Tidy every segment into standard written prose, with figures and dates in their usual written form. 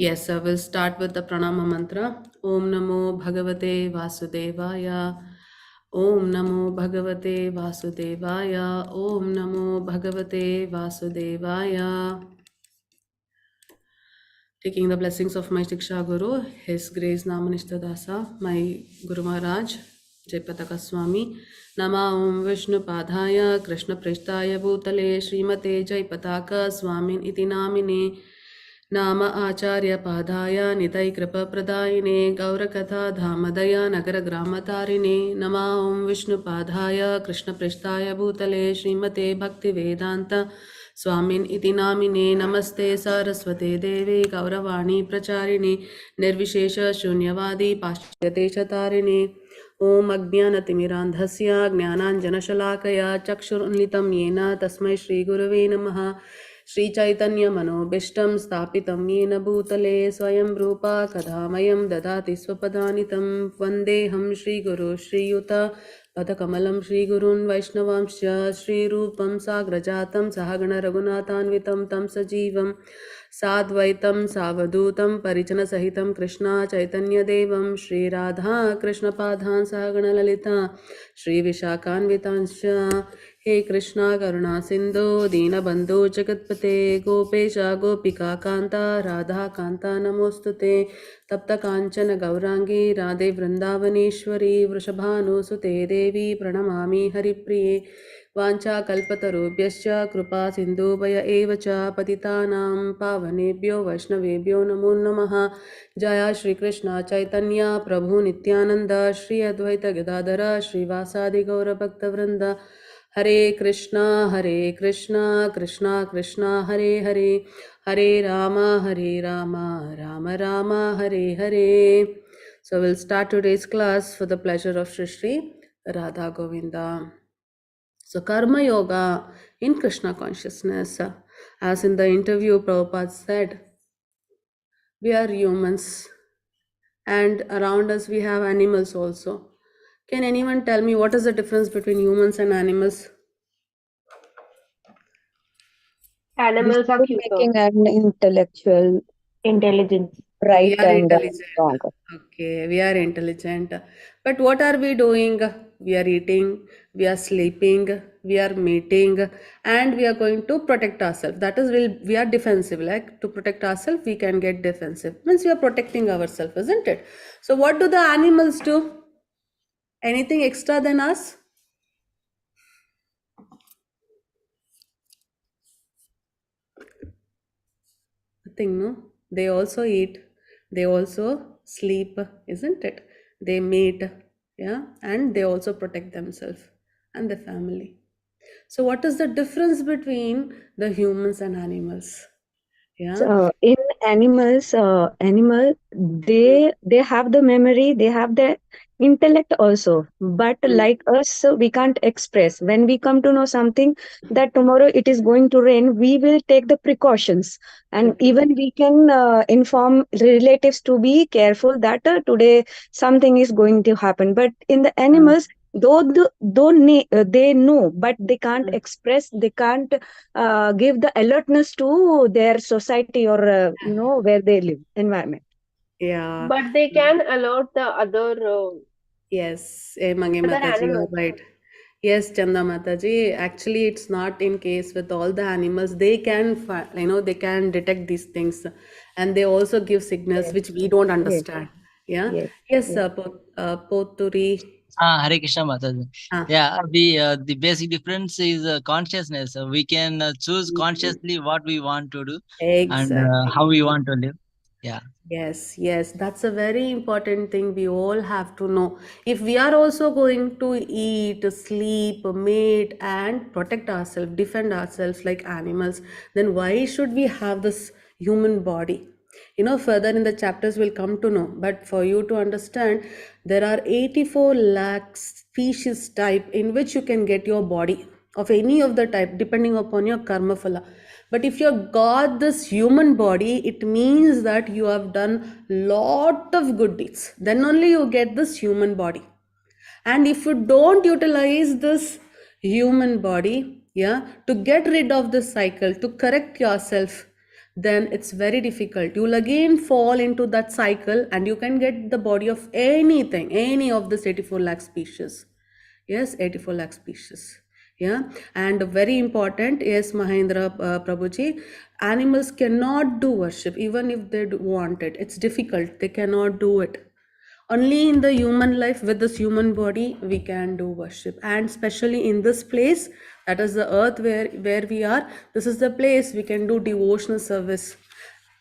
Yes, I will start with the pranama mantra. Om Namo Bhagavate Vasudevaya. Om Namo Bhagavate Vasudevaya. Om Namo Bhagavate Vasudevaya. Taking the blessings of my Shiksha Guru, His Grace Namanishta Dasa, my Guru Maharaj, Jayapataka Swami. Nama Om Vishnu Padhaya, Krishna Prishtaya Bhutale, Srimate Jayapataka Swamin Iti Namine. नाम आचार्य पादाय नितै कृपा प्रदायिने गौरकथा धामदया नगर ग्रामतारिणे नमा ओं विष्णुपादाय कृष्णपृष्ठाय भूतले श्रीमते भक्ति वेदांत स्वामिन् इति नामिने नमस्ते सारस्वते देवे गौरवाणी प्रचारिणे निर्विशेष शून्यवादी पाश्चात्यदेशतारिणे ओम अज्ञानतिमिरान्धस्य ज्ञानाञ्जनशलाकया चक्षुरुन्मिलितं येन तस्मै श्रीगुरवे नमः श्रीचैतन्यमनोभीष्टं स्थापितं येन भूतले स्वयं रूपा कथामयं ददाति स्वपदानितं वन्देऽहं श्रीगुरो श्रीयुत पदकमलं श्रीगुरून् वैष्णवांश्च श्रीरूपं साग्रजातं सहगणरघुनाथान्वितं तं सजीवं साद्वैतं सावधूतं परिजनसहितं कृष्णा चैतन्यदेवं श्रीराधा कृष्णपादान् सहगणललिता श्रीविशाखान्वितांश्च हे कृष्णा करुणा सिंधु दीनबंधु जगत्पते गोपेश गोपिका कांता राधा कांता नमोस्तुते तप्त कांचन गौरांगी राधे वृंदावनेश्वरी वृषभानुसुते देवी प्रणमामि हरिप्रिये वाञ्छाकल्पतरुभ्यश्च कृपा सिन्धुभय एव च पतितानां पावनेभ्यो वैष्णवेभ्यो नमो नमः जय श्री कृष्ण चैतन्य प्रभु नित्यानंद श्री अद्वैत गदाधर श्रीवासादि गौरभक्तवृंद हरे Krishna Krishna Krishna Hare Hare Hare Ram Ram Ram Hare Hare. So we'll start today's class for the pleasure of Shri Shri Radha Govinda. So Karma Yoga in Krishna consciousness. As in the interview Prabhupada said, we are humans and around us we have animals also. Can anyone tell me what is the difference between humans and animals? Animals are cuter. Decision-making and intellectual, Intelligence. right We are and intelligent. wrong. Okay, we are intelligent. But what are we doing? We are eating, we are sleeping, we are mating, and we are going to protect ourselves. That is, we are defensive. Like to protect ourselves, we can get defensive. Means we are protecting ourselves, isn't it? So what do the animals do? Anything extra than us? Nothing, no? They also eat, they also sleep, isn't it? They mate, yeah, and they also protect themselves and the family. So, what is the difference between the humans and animals? Yeah. So, in animals, they have the memory, they have the intellect also. But like us, we can't express. When we come to know something that tomorrow it is going to rain, we will take the precautions, and even we can inform relatives to be careful that today something is going to happen. But in the animals, they know, but they can't express. They can't give the alertness to their society or where they live environment. Yeah. But they can alert the other Yes, Mange other Mataji, you are animals. right. Yes, Chanda Mataji. Actually, it's not in case with all the animals. They can, they can detect these things, and they also give signals Yes. which we don't Yes. understand. Yeah. Yes. Yes, Yes. Poturi. Hare Krishna Mataji. Ah. Yeah, the basic difference is consciousness. We can choose consciously what we want to do and Exactly. how we want to live. Yeah. Yes, that's a very important thing we all have to know. If we are also going to eat, sleep, mate, and protect ourselves, defend ourselves like animals, then why should we have this human body? Further in the chapters we'll come to know. But for you to understand, there are 84 lakh species type in which you can get your body of any of the type, depending upon your karma phala. But if you got this human body, it means that you have done lot of good deeds. Then only you get this human body. And if you don't utilize this human body, yeah, to get rid of this cycle, to correct yourself, then it's very difficult. You'll again fall into that cycle and you can get the body of anything, any of this 84 lakh species. Yes, 84 lakh species. Yeah, and very important, yes, Mahendra Prabhuji, animals cannot do worship even if they want it. It's difficult. They cannot do it. Only in the human life with this human body we can do worship, and especially in this place, that is the earth where we are. This is the place we can do devotional service.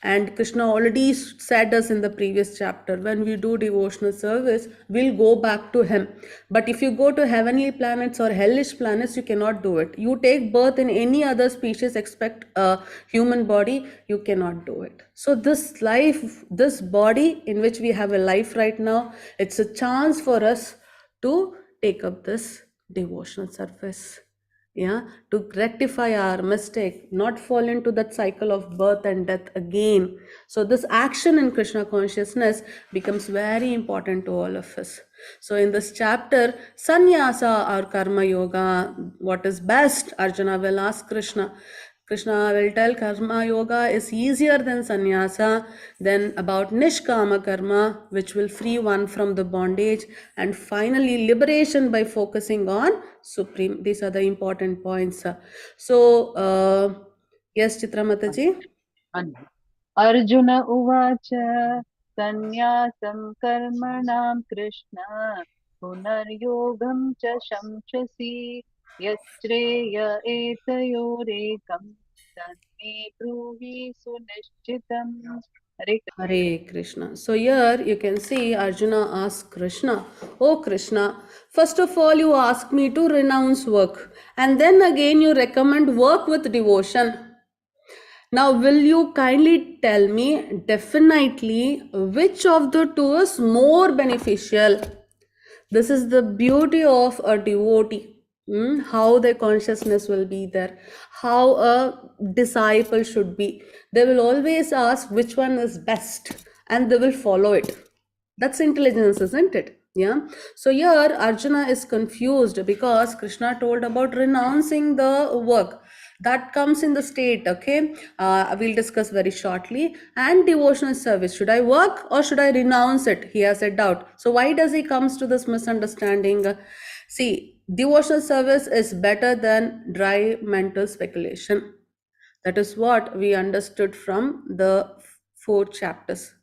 And Krishna already said us in the previous chapter, when we do devotional service, we'll go back to him. But if you go to heavenly planets or hellish planets, you cannot do it. You take birth in any other species except a human body, you cannot do it. So this life, this body in which we have a life right now, it's a chance for us to take up this devotional service. Yeah, to rectify our mistake, not fall into that cycle of birth and death again. So this action in Krishna consciousness becomes very important to all of us. So in this chapter, sannyasa or karma yoga, what is best? Arjuna will ask Krishna. Krishna will tell karma yoga is easier than sannyasa, then about nishkama karma, which will free one from the bondage, and finally liberation by focusing on supreme. These are the important points. So, yes, Chitramataji. Arjun उवाच सन्न्यासं कर्मणां कृष्ण पुनर्योगं च शंससि यच्छ्रेय एतयोरेकं तन्मे ब्रूहि सुनिश्चितम्. Hare Krishna. So here you can see Arjuna asks Krishna, "Oh Krishna, first of all you ask me to renounce work, and then again you recommend work with devotion. Now will you kindly tell me definitely which of the two is more beneficial?" This is the beauty of a devotee. How their consciousness will be there, how a disciple should be. They will always ask which one is best and they will follow it. That's intelligence, isn't it? Yeah. So here Arjuna is confused because Krishna told about renouncing the work. That comes in the state, okay? We'll discuss very shortly. And devotional service. Should I work or should I renounce it? He has a doubt. So why does he comes to this misunderstanding? See, devotional service is better than dry mental speculation. That is what we understood from the 4 chapters.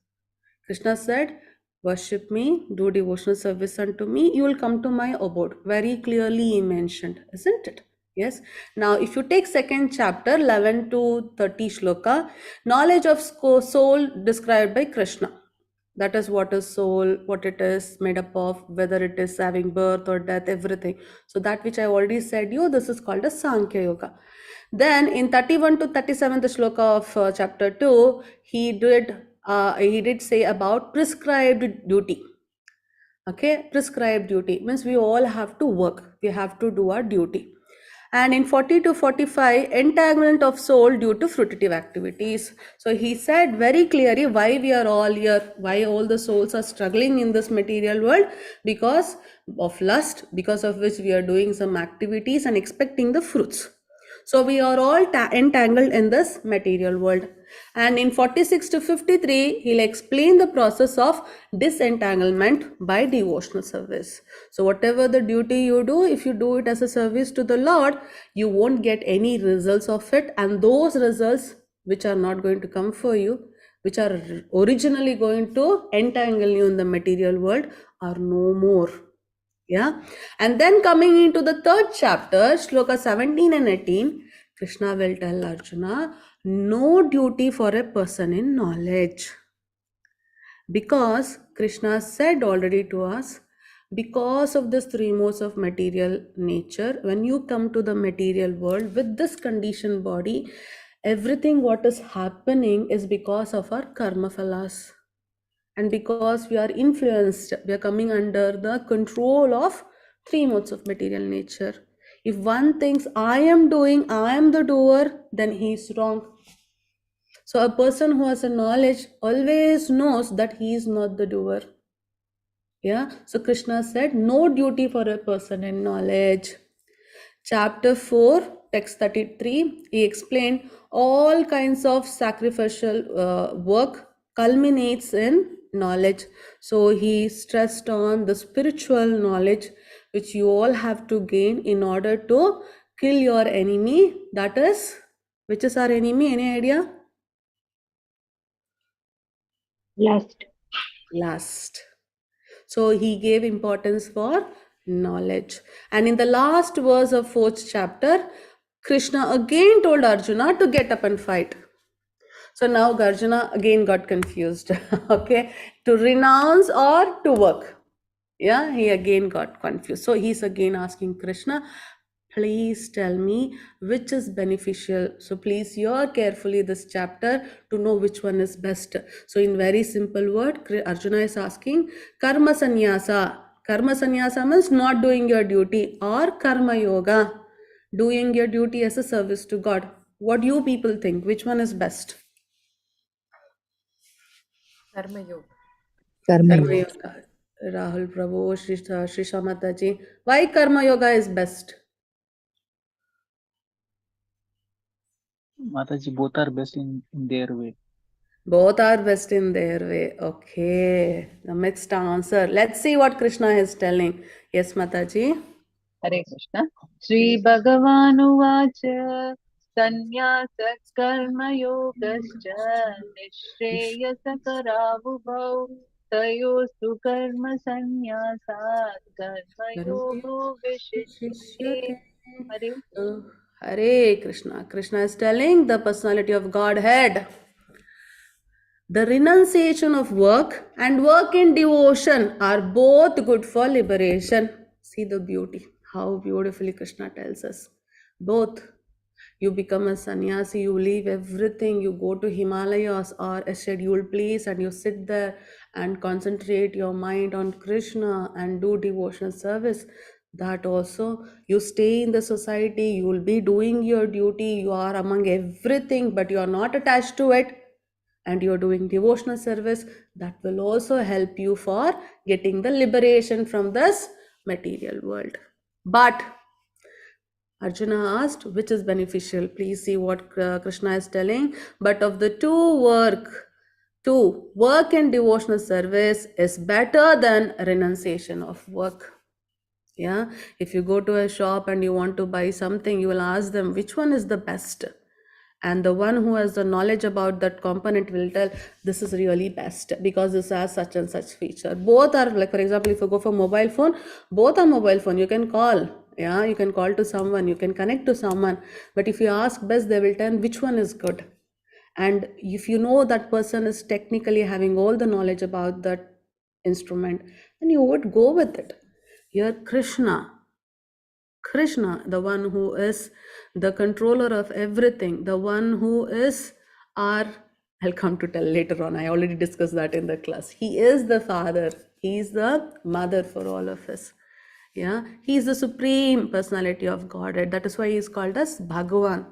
Krishna said, worship me, do devotional service unto me, you will come to my abode. Very clearly he mentioned, isn't it? Yes. Now, if you take 2nd chapter, 11 to 30 shloka, knowledge of soul described by Krishna. That is what is soul, what it is made up of, whether it is having birth or death, everything. So that which I already said you, this is called as Sankhya Yoga. Then in 31 to 37th shloka of chapter 2, he did say about prescribed duty. Okay, prescribed duty means we all have to work, we have to do our duty. And in 40 to 45, entanglement of soul due to fruitive activities. So he said very clearly why we are all here, why all the souls are struggling in this material world, because of lust, because of which we are doing some activities and expecting the fruits. So we are all entangled in this material world. And in 46 to 53, he'll explain the process of disentanglement by devotional service. So whatever the duty you do, if you do it as a service to the Lord, you won't get any results of it. And those results which are not going to come for you, which are originally going to entangle you in the material world, are no more. Yeah. And then coming into the 3rd chapter, shloka 17 and 18, Krishna will tell Arjuna, no duty for a person in knowledge. Because Krishna said already to us, because of this 3 modes of material nature, when you come to the material world with this conditioned body, everything what is happening is because of our karma phalas. And because we are influenced, we are coming under the control of 3 modes of material nature. If one thinks I am doing, I am the doer, then he is wrong. So a person who has a knowledge always knows that he is not the doer. Yeah. So Krishna said, no duty for a person in knowledge. Chapter 4, text 33, he explained all kinds of sacrificial work culminates in knowledge. So he stressed on the spiritual knowledge which you all have to gain in order to kill your enemy. That is, which is our enemy? Any idea? Lust. Lust. So he gave importance for knowledge. And in the last verse of 4th chapter, Krishna again told Arjuna to get up and fight. So now Arjuna again got confused. Okay, to renounce or to work. Yeah, he again got confused. So he's again asking Krishna, please tell me which is beneficial. So please hear carefully this chapter to know which one is best. So in very simple word, Arjuna is asking karma sannyasa. Karma sannyasa means not doing your duty, or karma yoga, doing your duty as a service to God. What do you people think? Which one is best? Karma Yoga. Karma Karma yoga. yoga. Rahul Prabhu, Shri Shamata ji. Why karma yoga is best? Mataji, both are best in their way. Both are best in their way. Okay. The mixed answer. Let's see what Krishna is telling. Yes, Mataji. Hare Krishna. Shri Bhagavanuvacha Sannyasa Karma Yogascha Nishreyasa Karavubhau Tayostu Karma Sannyasa Karma Yogo Vishishyate. Hare Oh, Hare Krishna. Krishna is telling the personality of Godhead. The renunciation of work and work in devotion are both good for liberation. See the beauty, how beautifully Krishna tells us. Both. You become a sannyasi, you leave everything, you go to Himalayas or a scheduled place and you sit there and concentrate your mind on Krishna and do devotional service. That also, you stay in the society, you will be doing your duty, you are among everything, but you are not attached to it, and you're doing devotional service. That will also help you for getting the liberation from this material world. But Arjuna asked, which is beneficial? Please see what Krishna is telling. But of the two, work and devotional service is better than renunciation of work. Yeah, if you go to a shop and you want to buy something, you will ask them which one is the best. And the one who has the knowledge about that component will tell this is really best because this has such and such feature. Both are, like for example, if you go for mobile phone, both are mobile phone. You can call, yeah, you can call to someone, you can connect to someone. But if you ask best, they will tell which one is good. And if you know that person is technically having all the knowledge about that instrument, then you would go with it. Here, Krishna, the one who is the controller of everything, the one who is our, I'll come to tell later on, I already discussed that in the class. He is the father, he is the mother for all of us. Yeah, he is the supreme personality of Godhead. That is why he is called as Bhagavan.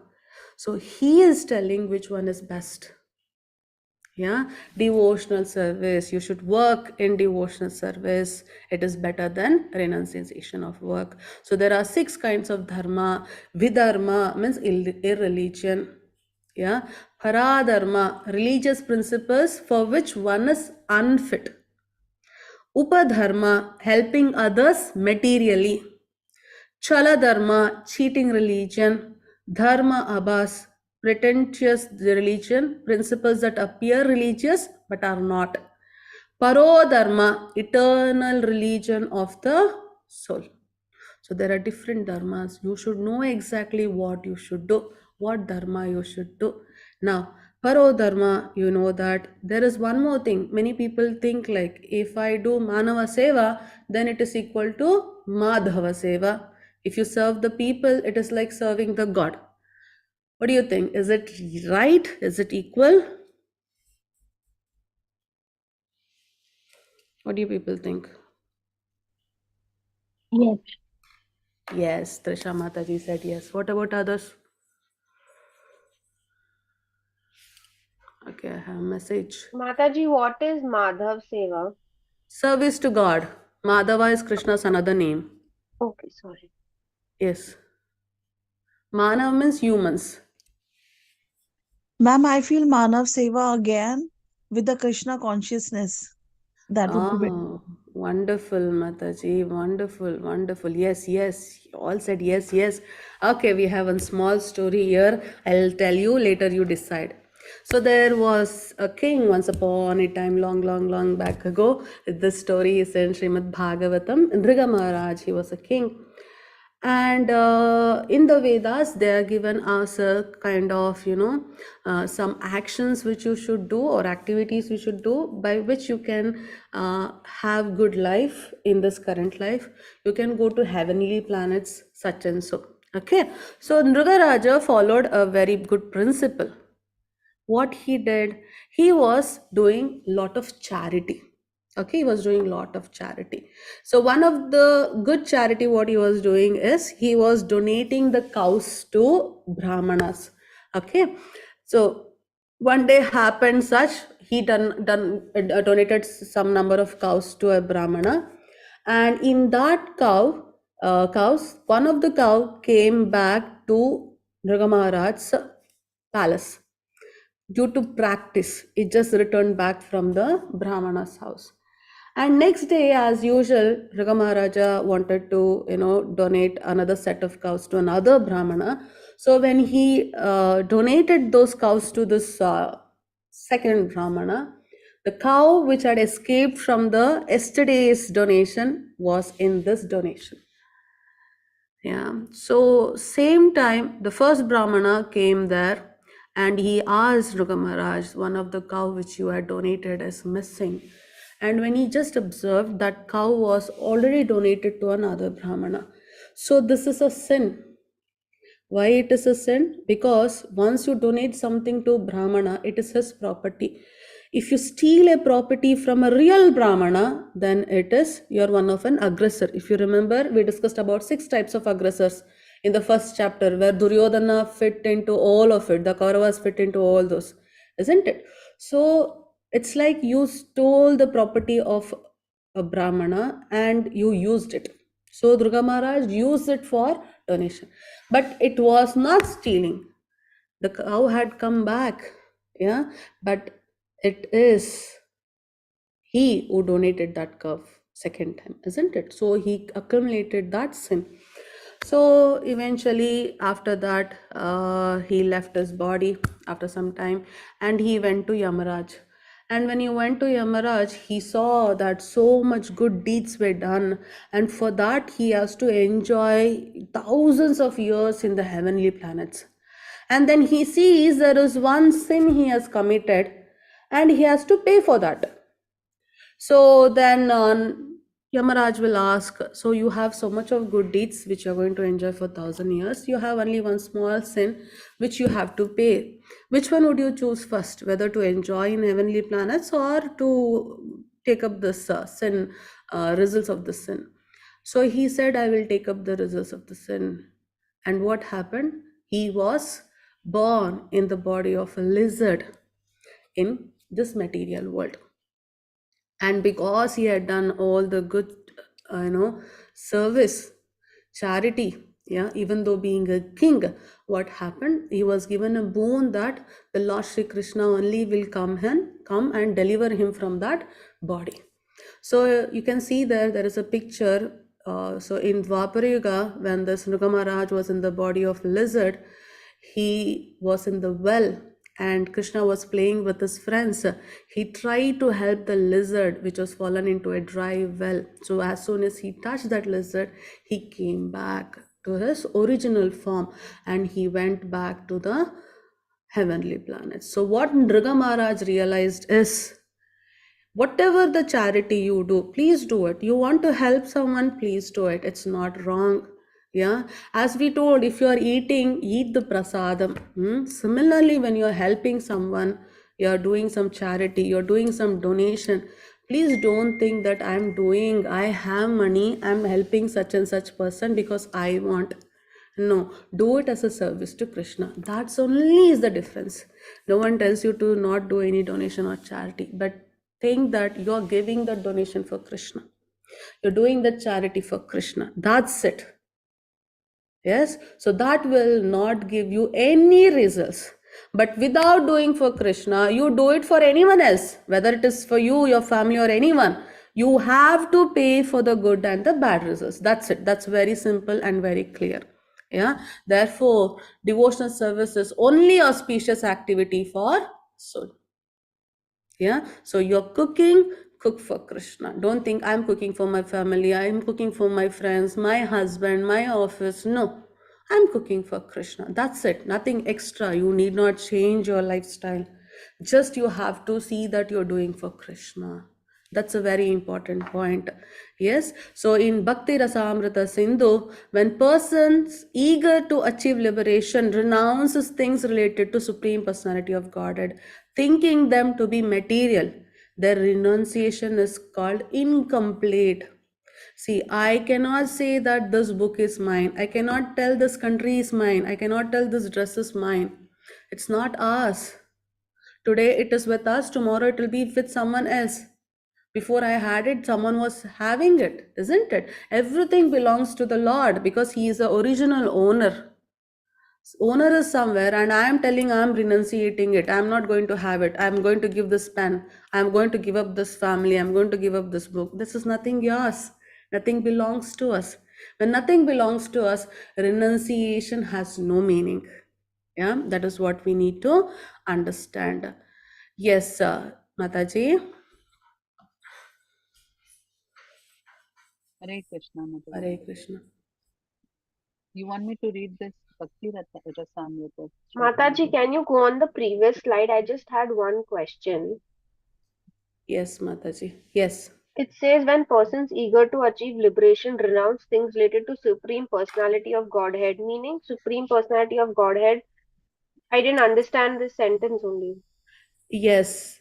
So he is telling which one is best. Yeah, devotional service, you should work in devotional service. It is better than renunciation of work. So there are 6 kinds of dharma. Vidharma means irreligion. Yeah, paradharma, religious principles for which one is unfit. Upadharma, helping others materially. Chala dharma, cheating religion. Dharma abhas, pretentious religion, principles that appear religious but are not. Paro dharma, eternal religion of the soul. So there are different dharmas. You should know exactly what you should do, what dharma you should do. Now, paro dharma, you know that there is one more thing. Many people think like if I do manava seva, then it is equal to madhava seva. If you serve the people, it is like serving the God. What do you think? Is it right? Is it equal? What do you people think? Yes. Yes, Trisha Mataji said yes. What about others? Okay, I have a message. Mataji, what is Madhav Seva? Service to God. Madhava is Krishna's another name. Okay, sorry. Yes. Manav means humans. Ma'am, I feel Manav Seva again with the Krishna consciousness. That would be better. Oh, wonderful, Mataji. Wonderful, wonderful. Yes, yes. You all said yes, yes. Okay, we have a small story here. I'll tell you later, you decide. So there was a king once upon a time, long, long, long back ago. This story is in Srimad Bhagavatam. Nriga Maharaj, he was a king. And in the Vedas they are given us a kind of some actions which you should do or activities you should do by which you can have good life in this current life. You can go to heavenly planets such and so. Okay, so Nrugaraja followed a very good principle. What he did, he was doing lot of charity. Okay, he was doing lot of charity. So one of the good charity what he was doing is he was donating the cows to brahmanas. Okay, so one day happened such, he donated some number of cows to a brahmana, and in that cows, one of the cow came back to Nrga Maharaj's palace. Due to practice, it just returned back from the Brahmana's house. And next day, as usual, Raga Maharaja wanted to, donate another set of cows to another Brahmana. So when he donated those cows to this second Brahmana, the cow which had escaped from the yesterday's donation was in this donation. Yeah. So same time, the first Brahmana came there and he asked Ruga Maharaj, one of the cow which you had donated is missing. And when he just observed that cow was already donated to another Brahmana. So this is a sin. Why it is a sin? Because once you donate something to Brahmana, it is his property. If you steal a property from a real Brahmana, then it is you're one of an aggressor. If you remember, we discussed about 6 types of aggressors in the first chapter, where Duryodhana fit into all of it, the Kauravas fit into all those, isn't it? So it's like you stole the property of a Brahmana and you used it. So Durga Maharaj used it for donation, but it was not stealing. The cow had come back, yeah, but it is he who donated that cow second time, isn't it? So he accumulated that sin. So eventually after that he left his body after some time and he went to Yamaraj. And when he went to Yamaraj, he saw that so much good deeds were done, and for that he has to enjoy thousands of years in the heavenly planets. And then he sees there is one sin he has committed and he has to pay for that. So then Yamaraj will ask, so you have so much of good deeds which you are going to enjoy for 1,000 years. You have only one small sin which you have to pay. Which one would you choose first? Whether to enjoy in heavenly planets or to take up this sin, results of the sin. So he said, I will take up the results of the sin. And what happened? He was born in the body of a lizard in this material world. And because he had done all the good service, charity, yeah, even though being a king, what happened, he was given a boon that the Lord Shri Krishna only will come and deliver him from that body. So you can see there is a picture. So in Dwapara Yuga, when this Nrga Maharaj was in the body of lizard, he was in the well and Krishna was playing with his friends. He tried to help the lizard which was fallen into a dry well. So as soon as he touched that lizard, he came back to his original form and he went back to the heavenly planets. So what Nrga Maharaj realized is, whatever the charity you do, please do it. You want to help someone, please do it. It's not wrong. Yeah, as we told, if you are eating, eat the prasadam. Similarly, when you are helping someone, you are doing some charity, you're doing some donation, please don't think that I have money, I'm helping such and such person because I want. No, do it as a service to Krishna. That's only is the difference. No one tells you to not do any donation or charity, but think that you're giving the donation for Krishna. You're doing the charity for Krishna. That's it. Yes, so that will not give you any results. But without doing for Krishna, you do it for anyone else, whether it is for you, your family, or anyone. You have to pay for the good and the bad results. That's it. That's very simple and very clear. Yeah. Therefore, devotional service is only auspicious activity for soul. Yeah, so you're cooking, cook for Krishna. Don't think I'm cooking for my family, I'm cooking for my friends, my husband, my office. No, I'm cooking for Krishna. That's it, nothing extra. You need not change your lifestyle. Just you have to see that you're doing for Krishna. That's a very important point. Yes. So in Bhakti Rasamrita Sindhu, when persons eager to achieve liberation renounces things related to Supreme Personality of Godhead, thinking them to be material, their renunciation is called incomplete. See, I cannot say that this book is mine. I cannot tell this country is mine. I cannot tell this dress is mine. It's not ours. Today it is with us, tomorrow it will be with someone else. Before I had it, someone was having it, isn't it? Everything belongs to the Lord because He is the original owner. Owner is somewhere, and I am telling I'm renunciating it. I'm not going to have it. I'm going to give this pen. I'm going to give up this family. I'm going to give up this book. This is nothing yours. Nothing belongs to us. When nothing belongs to us, renunciation has no meaning. Yeah, that is what we need to understand. Yes, Mataji. Hare Krishna, Mataji. Hare Krishna. You want me to read this Bhakti Rasamrita? Mataji, can you go on the previous slide? I just had one question. Yes, Mataji. Yes. It says when persons eager to achieve liberation renounce things related to Supreme Personality of Godhead, meaning Supreme Personality of Godhead. I didn't understand this sentence only. Yes.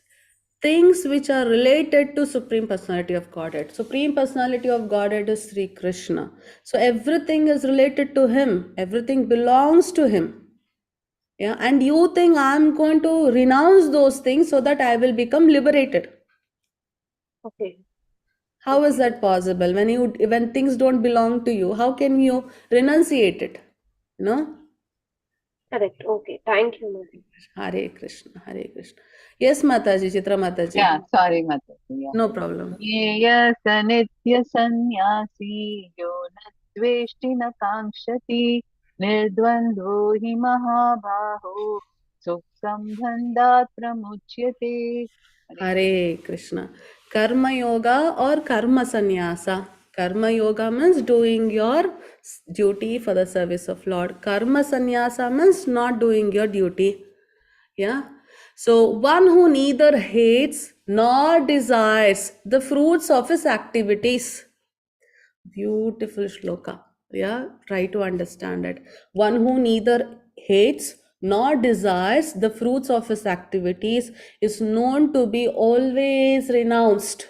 Things which are related to Supreme Personality of Godhead. Supreme Personality of Godhead is Sri Krishna. So everything is related to Him. Everything belongs to Him. Yeah. And you think I'm going to renounce those things so that I will become liberated. Okay. How is that possible? When things don't belong to you, how can you renunciate it? No? Correct. Okay. Thank you, Mataji. Hare Krishna, Hare Krishna. Yes, Mataji, Chitra Mataji. Yeah, sorry, Mataji. Yeah. No problem. Yes, Nitya Sannyasi, yo Nadveshti na Kankshati, Nirdvandho hi Mahabaho, Sukh Sambandhat Pramuchyate. Hare Krishna. Karma Yoga or Karma Sannyasa. Karma Yoga means doing your duty for the service of Lord. Karma Sannyasa means not doing your duty. Yeah. So one who neither hates nor desires the fruits of his activities. Beautiful shloka. Yeah, try to understand it. One who neither hates nor desires the fruits of his activities is known to be always renounced.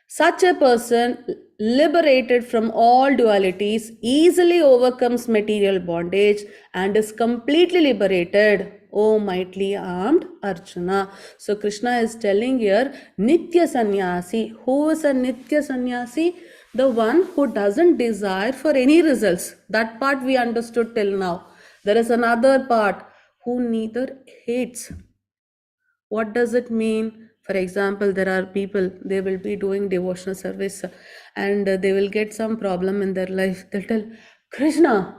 Such a person, liberated from all dualities, easily overcomes material bondage and is completely liberated. O mightily armed Arjuna. So Krishna is telling here, Nitya Sannyasi. Who is a Nitya Sannyasi? The one who doesn't desire for any results. That part we understood till now. There is another part, who neither hates. What does it mean? For example, there are people, they will be doing devotional service and they will get some problem in their life. They'll tell, Krishna,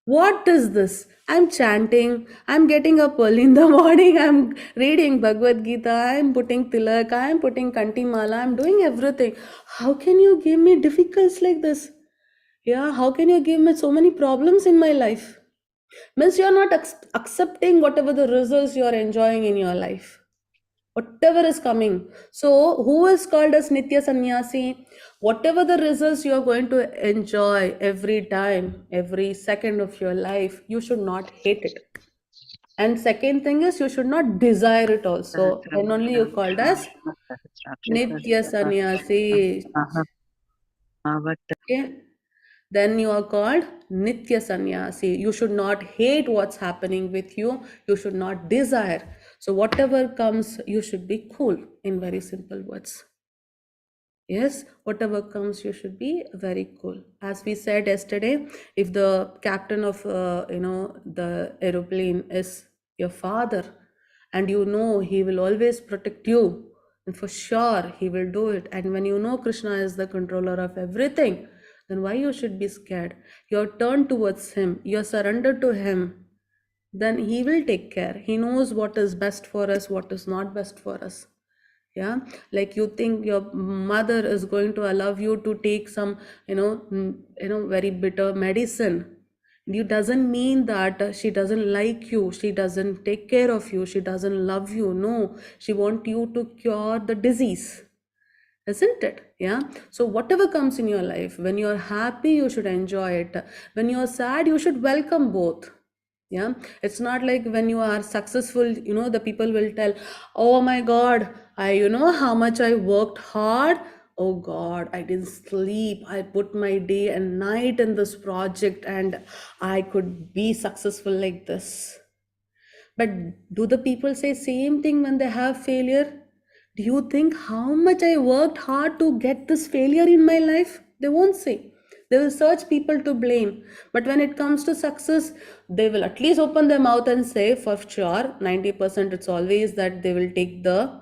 what is this? I'm chanting, I'm getting up early in the morning, I'm reading Bhagavad Gita, I'm putting tilak, I'm putting kantimala, I'm doing everything. How can you give me difficulties like this? Yeah, how can you give me so many problems in my life? Means you're not accepting whatever the results you're enjoying in your life. Whatever is coming. So, who is called as Nitya Sannyasi? Whatever the results you are going to enjoy every time, every second of your life, you should not hate it. And second thing is, you should not desire it also. Then only you called as Nitya Sannyasi. Okay? Then you are called Nitya Sannyasi. You should not hate what's happening with you. You should not desire. So whatever comes, you should be cool, in very simple words. Yes, whatever comes, you should be very cool. As we said yesterday, if the captain of the aeroplane is your father, and you know he will always protect you, and for sure he will do it. And when you know Krishna is the controller of everything, then why you should be scared? You're turned towards him, you're surrendered to him, then he will take care. He knows what is best for us, what is not best for us. Yeah, like you think your mother is going to allow you to take some very bitter medicine. It doesn't mean that she doesn't like you, she doesn't take care of you, she doesn't love you. No, she wants you to cure the disease, isn't it? Yeah, so whatever comes in your life, when you're happy you should enjoy it, when you're sad you should welcome both. Yeah, it's not like when you are successful, the people will tell, oh my god, I how much I worked hard. Oh god, I didn't sleep, I put my day and night in this project and I could be successful like this. But do the people say same thing when they have failure? Do you think how much I worked hard to get this failure in my life? They won't say. They will search people to blame. But when it comes to success, they will at least open their mouth and say, for sure, 90% it's always that they will take the,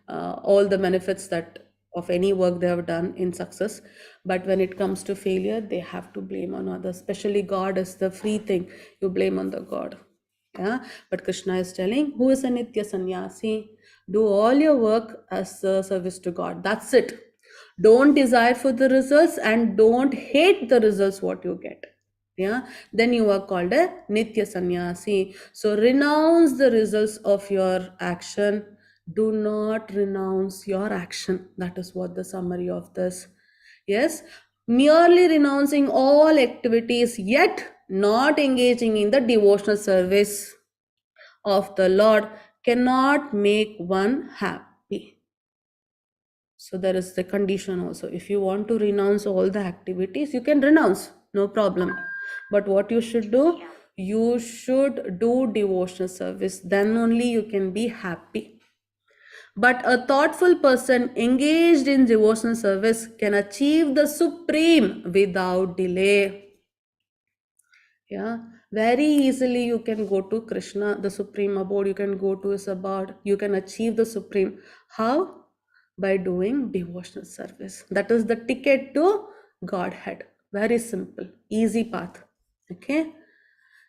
all the benefits that of any work they have done in success. But when it comes to failure, they have to blame on others. Especially God is the free thing. You blame on the God. Yeah, but Krishna is telling, who is a Nitya Sannyasi? Do all your work as a service to God. That's it. Don't desire for the results and don't hate the results what you get. Yeah, then you are called a Nitya Sannyasi. So renounce the results of your action. Do not renounce your action. That is what the summary of this. Yes, merely renouncing all activities yet not engaging in the devotional service of the Lord cannot make one happy. So there is the condition also. If you want to renounce all the activities, you can renounce, no problem. But what you should do? You should do devotional service. Then only you can be happy. But a thoughtful person engaged in devotional service can achieve the supreme without delay. Yeah, very easily you can go to Krishna, the supreme abode. You can go to his abode. You can achieve the supreme. How? By doing devotional service. That is the ticket to Godhead. Very simple, easy path. Okay.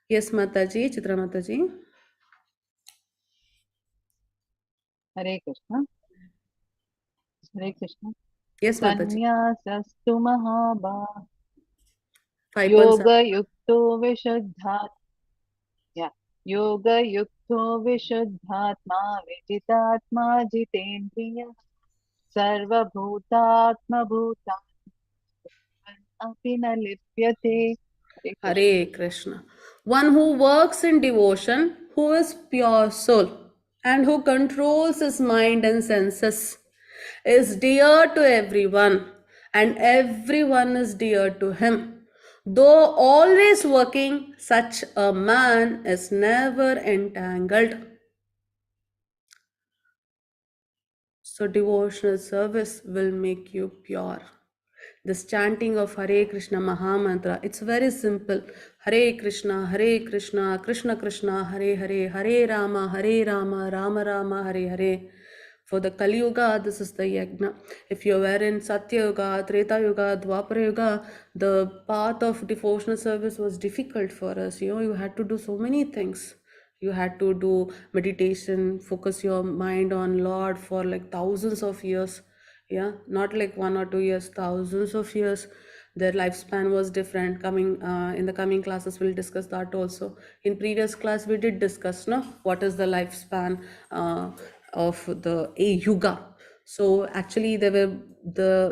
Yes, Mataji, Chitra Mataji. Hare Krishna. Hare Krishna. Yes, Mataji. Sannyaasastu mahabha 5.7. yoga yukto vishuddhat. Yeah. Yoga yukto vishuddhatma vijitatma jitendriya sarva bhutatma bhutan api na lipyate. Hare Krishna. Hare Krishna. One who works in devotion, who is pure soul, and who controls his mind and senses, is dear to everyone, and everyone is dear to him. Though always working, such a man is never entangled. So, devotional service will make you pure. This chanting of Hare Krishna Mahamantra, it's very simple. Hare Krishna, Krishna Krishna, Hare Hare, Hare Rama, Rama Rama, Hare Hare. For the Kali Yuga, this is the yajna. If you were in Satya Yuga, Treta Yuga, Dwapara Yuga, the path of devotional service was difficult for us. You had to do so many things. You had to do meditation, focus your mind on Lord for like thousands of years. Yeah, not like 1 or 2 years, thousands of years. Their lifespan was different. Coming in the coming classes we'll discuss that also. In previous class we did discuss what is the lifespan of the yuga. So actually the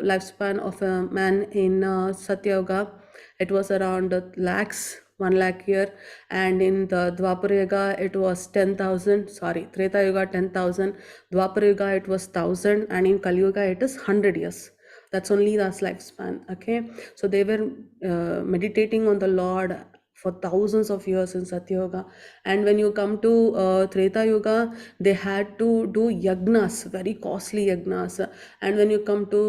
lifespan of a man in Satya Yuga, it was around lakhs, 1 lakh year, and in the Dwapara Yuga it was 10,000. Sorry, Treta Yuga 10,000, Dwapara Yuga it was 1,000, and in Kali Yuga it is 100 years. That's only the lifespan. Okay, so they were meditating on the Lord for thousands of years in Satya Yuga. And when you come to Treta Yuga, they had to do yagnas, very costly yagnas. And when you come to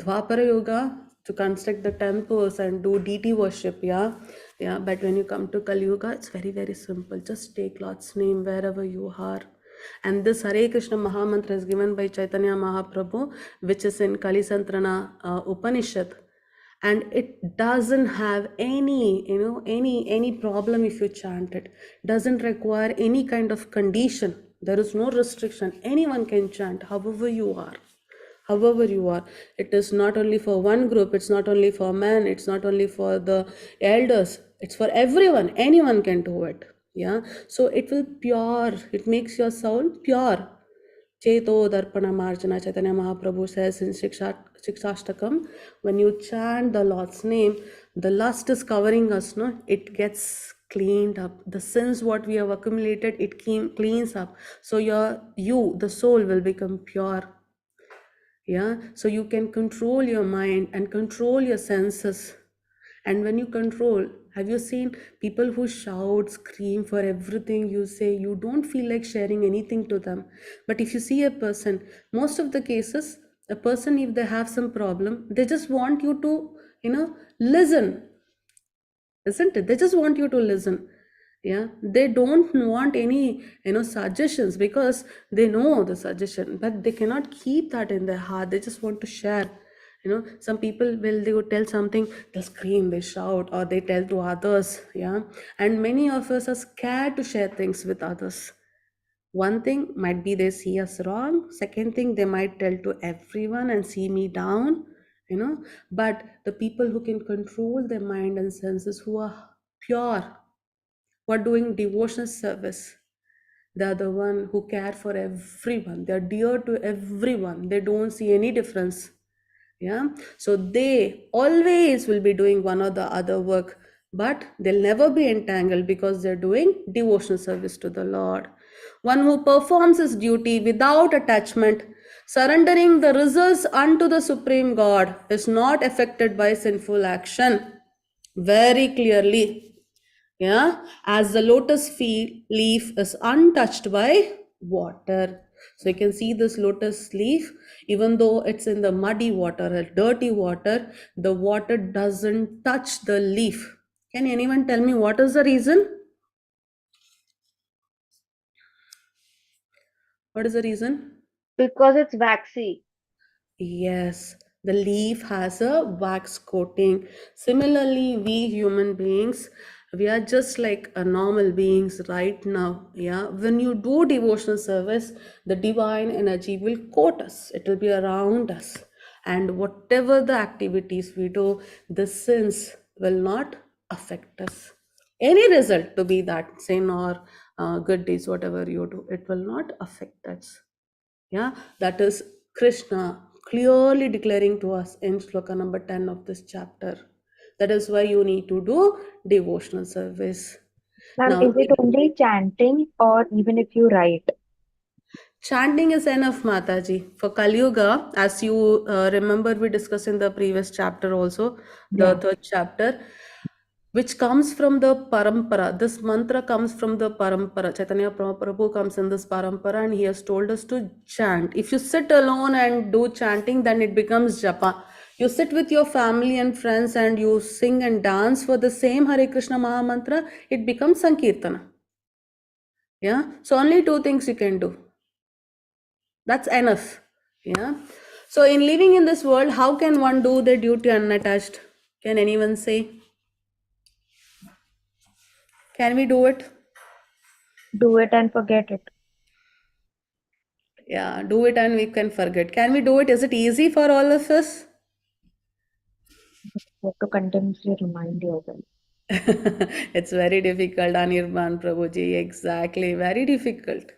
Dwapara Yuga, to construct the temples and do deity worship, yeah. But when you come to Kali Yuga, it's very, very simple. Just take Lord's name wherever you are. And this Hare Krishna Mahamantra is given by Chaitanya Mahaprabhu, which is in Kalisantrana Upanishad. And it doesn't have any problem if you chant it. Doesn't require any kind of condition. There is no restriction. Anyone can chant however you are. However you are. It is not only for one group, it's not only for men, it's not only for the elders, it's for everyone. Anyone can do it. Yeah. So it will pure, it makes your soul pure. Cheto Darpana Marjana, Chaitanya Mahaprabhu says in Shikshashtakam, when you chant the Lord's name, the lust is covering us, no? It gets cleaned up. The sins what we have accumulated, it cleans up. So the soul will become pure. Yeah, so you can control your mind and control your senses. And when you control, have you seen people who shout, scream for everything you say? You don't feel like sharing anything to them. But if you see a person, most of the cases, a person, if they have some problem, they just want you to, listen. Isn't it? They just want you to listen. Yeah, they don't want any suggestions, because they know the suggestion, but they cannot keep that in their heart. They just want to share. Some people, they would tell something, they scream, they shout, or they tell to others. Yeah, and many of us are scared to share things with others. One thing might be they see us wrong. Second thing, they might tell to everyone and see me down. But the people who can control their mind and senses, who are pure, who are doing devotional service, they are the one who care for everyone. They are dear to everyone. They don't see any difference. Yeah, so they always will be doing one or the other work, but they'll never be entangled, because they're doing devotional service to the Lord. One who performs his duty without attachment, surrendering the results unto the Supreme God, is not affected by sinful action. Very clearly. Yeah, as the lotus leaf is untouched by water. So you can see this lotus leaf, even though it's in the muddy water or dirty water, the water doesn't touch the leaf. Can anyone tell me what is the reason? What is the reason? Because it's waxy. Yes, the leaf has a wax coating. Similarly, we human beings, we are just like a normal beings right now. Yeah, when you do devotional service, the divine energy will coat us. It will be around us, and whatever the activities we do, the sins will not affect us. Any result, to be that sin or good deeds, whatever you do, it will not affect us. Yeah, that is Krishna clearly declaring to us in shloka number 10 of this chapter. That is why you need to do devotional service. Ma'am, Now, is it only chanting or even if you write? chanting is enough, Mataji. For Kali Yuga, as you remember, we discussed in the previous chapter also, the Yeah. third chapter, which comes from the parampara. This mantra comes from the parampara. Chaitanya Prabhu comes in this parampara, and he has told us to chant. If you sit alone and do chanting, then it becomes japa. You sit with your family and friends and you sing and dance for the same Hare Krishna Maha Mantra, it becomes Sankirtana. Yeah, so only two things you can do. That's enough. Yeah. So in living in this world, how can one do their duty unattached? Can anyone say? Can we do it? Do it and forget it. Yeah, do it and we can forget. Can we do it? Is it easy for all of us? You have to continuously remind yourself. It's very difficult, Anirban Prabhuji. Exactly, very difficult.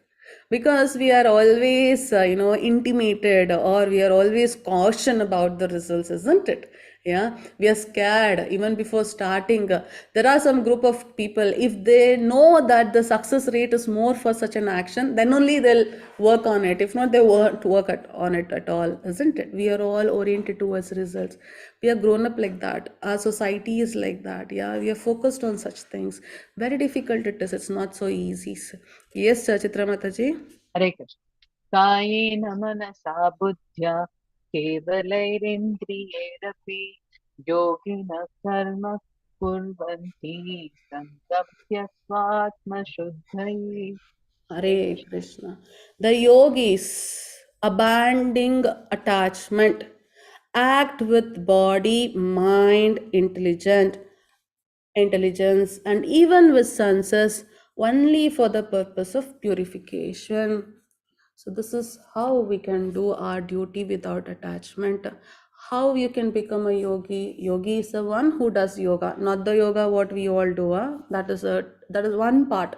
Because we are always, intimated, or we are always cautioned about the results, isn't it? Yeah, we are scared even before starting. There are some group of people, if they know that the success rate is more for such an action, then only they'll work on it. If not, they won't work on it at all, isn't it? We are all oriented towards results. We are grown up like that. Our society is like that. Yeah, we are focused on such things. Very difficult it is. It's not so easy. Yes, Chitra Mataji. Hare Krishna. कायेन मनसा बुद्ध्या केवलैरिन्द्रियैरपि योगिनः कर्म कुर्वन्ति सङ्गम्यस्वात्मशुद्धये. Hare Krishna. The yogis abandoning attachment act with body, mind, intelligence, and even with senses only for the purpose of purification. So this is how we can do our duty without attachment. How you can become a yogi? Yogi is the one who does yoga, not the yoga what we all do. That is one part,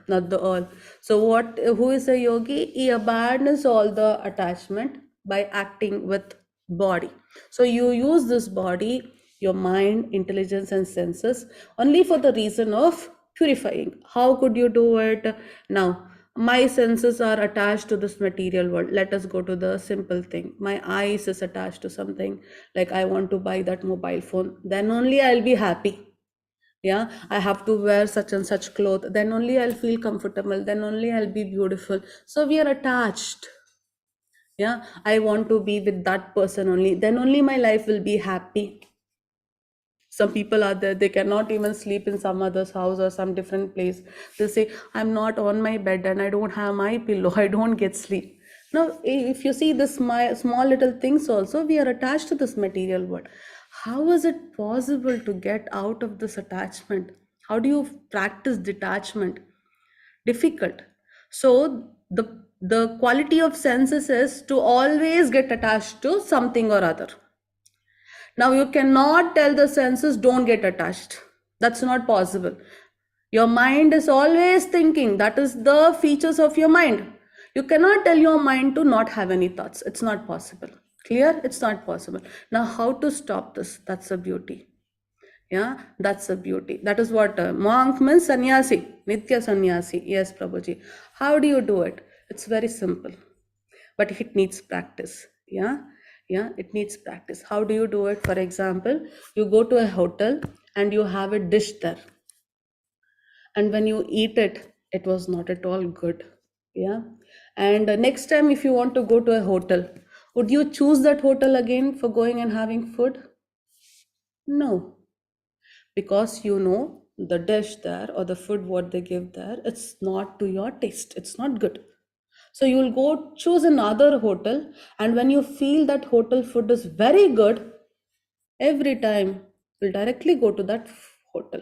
not the all. So what? Who is a yogi? He abandons all the attachment by acting with body. So you use this body, your mind, intelligence, and senses only for the reason of purifying. How could you do it? Now my senses are attached to this material world. Let us go to the simple thing. My eyes is attached to something, like I want to buy that mobile phone, then only I'll be happy. Yeah, I have to wear such and such clothes, then only I'll feel comfortable, then only I'll be beautiful. So we are attached. Yeah, I want to be with that person only, then only my life will be happy. Some people are there, they cannot even sleep in some other's house or some different place. They say, I'm not on my bed and I don't have my pillow, I don't get sleep. Now, if you see this small little things also, we are attached to this material world. How is it possible to get out of this attachment? How do you practice detachment? Difficult. So the quality of senses is to always get attached to something or other. Now you cannot tell the senses don't get attached. That's not possible. Your mind is always thinking. That is the features of your mind. You cannot tell your mind to not have any thoughts. It's not possible. Clear? It's not possible. Now how to stop this? That's a beauty. Yeah, that's a beauty. That is what monk means, sannyasi, nitya sannyasi. Yes, Prabhuji. How do you do it? It's very simple, but it needs practice. Yeah, it needs practice. How do you do it? For example, you go to a hotel and you have a dish there, and when you eat it, it was not at all good. Yeah, and next time if you want to go to a hotel, would you choose that hotel again for going and having food? No, because you know the dish there or the food what they give there, it's not to your taste, it's not good. So you will go choose another hotel, and when you feel that hotel food is very good, every time you'll directly go to that hotel.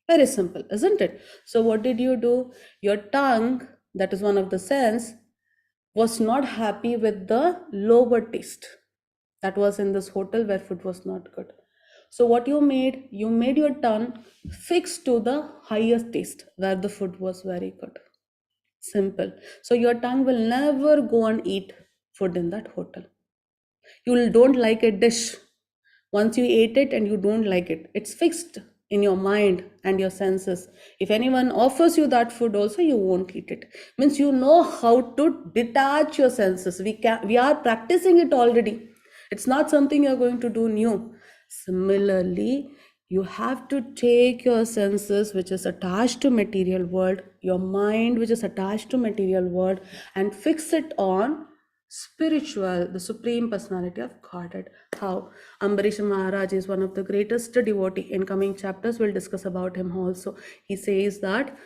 Very simple, isn't it? So what did you do? Your tongue, that is one of the sense, was not happy with the lower taste that was in this hotel where food was not good. So what you made? You made your tongue fixed to the highest taste where the food was very good. Simple. So your tongue will never go and eat food in that hotel. You don't like a dish. Once you ate it and you don't like it, it's fixed in your mind and your senses. If anyone offers you that food also, you won't eat it. Means you know how to detach your senses. We are practicing it already. It's not something you're going to do new. Similarly, you have to take your senses which is attached to material world, your mind which is attached to material world, and fix it on spiritual, the supreme personality of Godhead. How? Ambarish Maharaj is one of the greatest devotee. In coming chapters we'll discuss about him also. He says that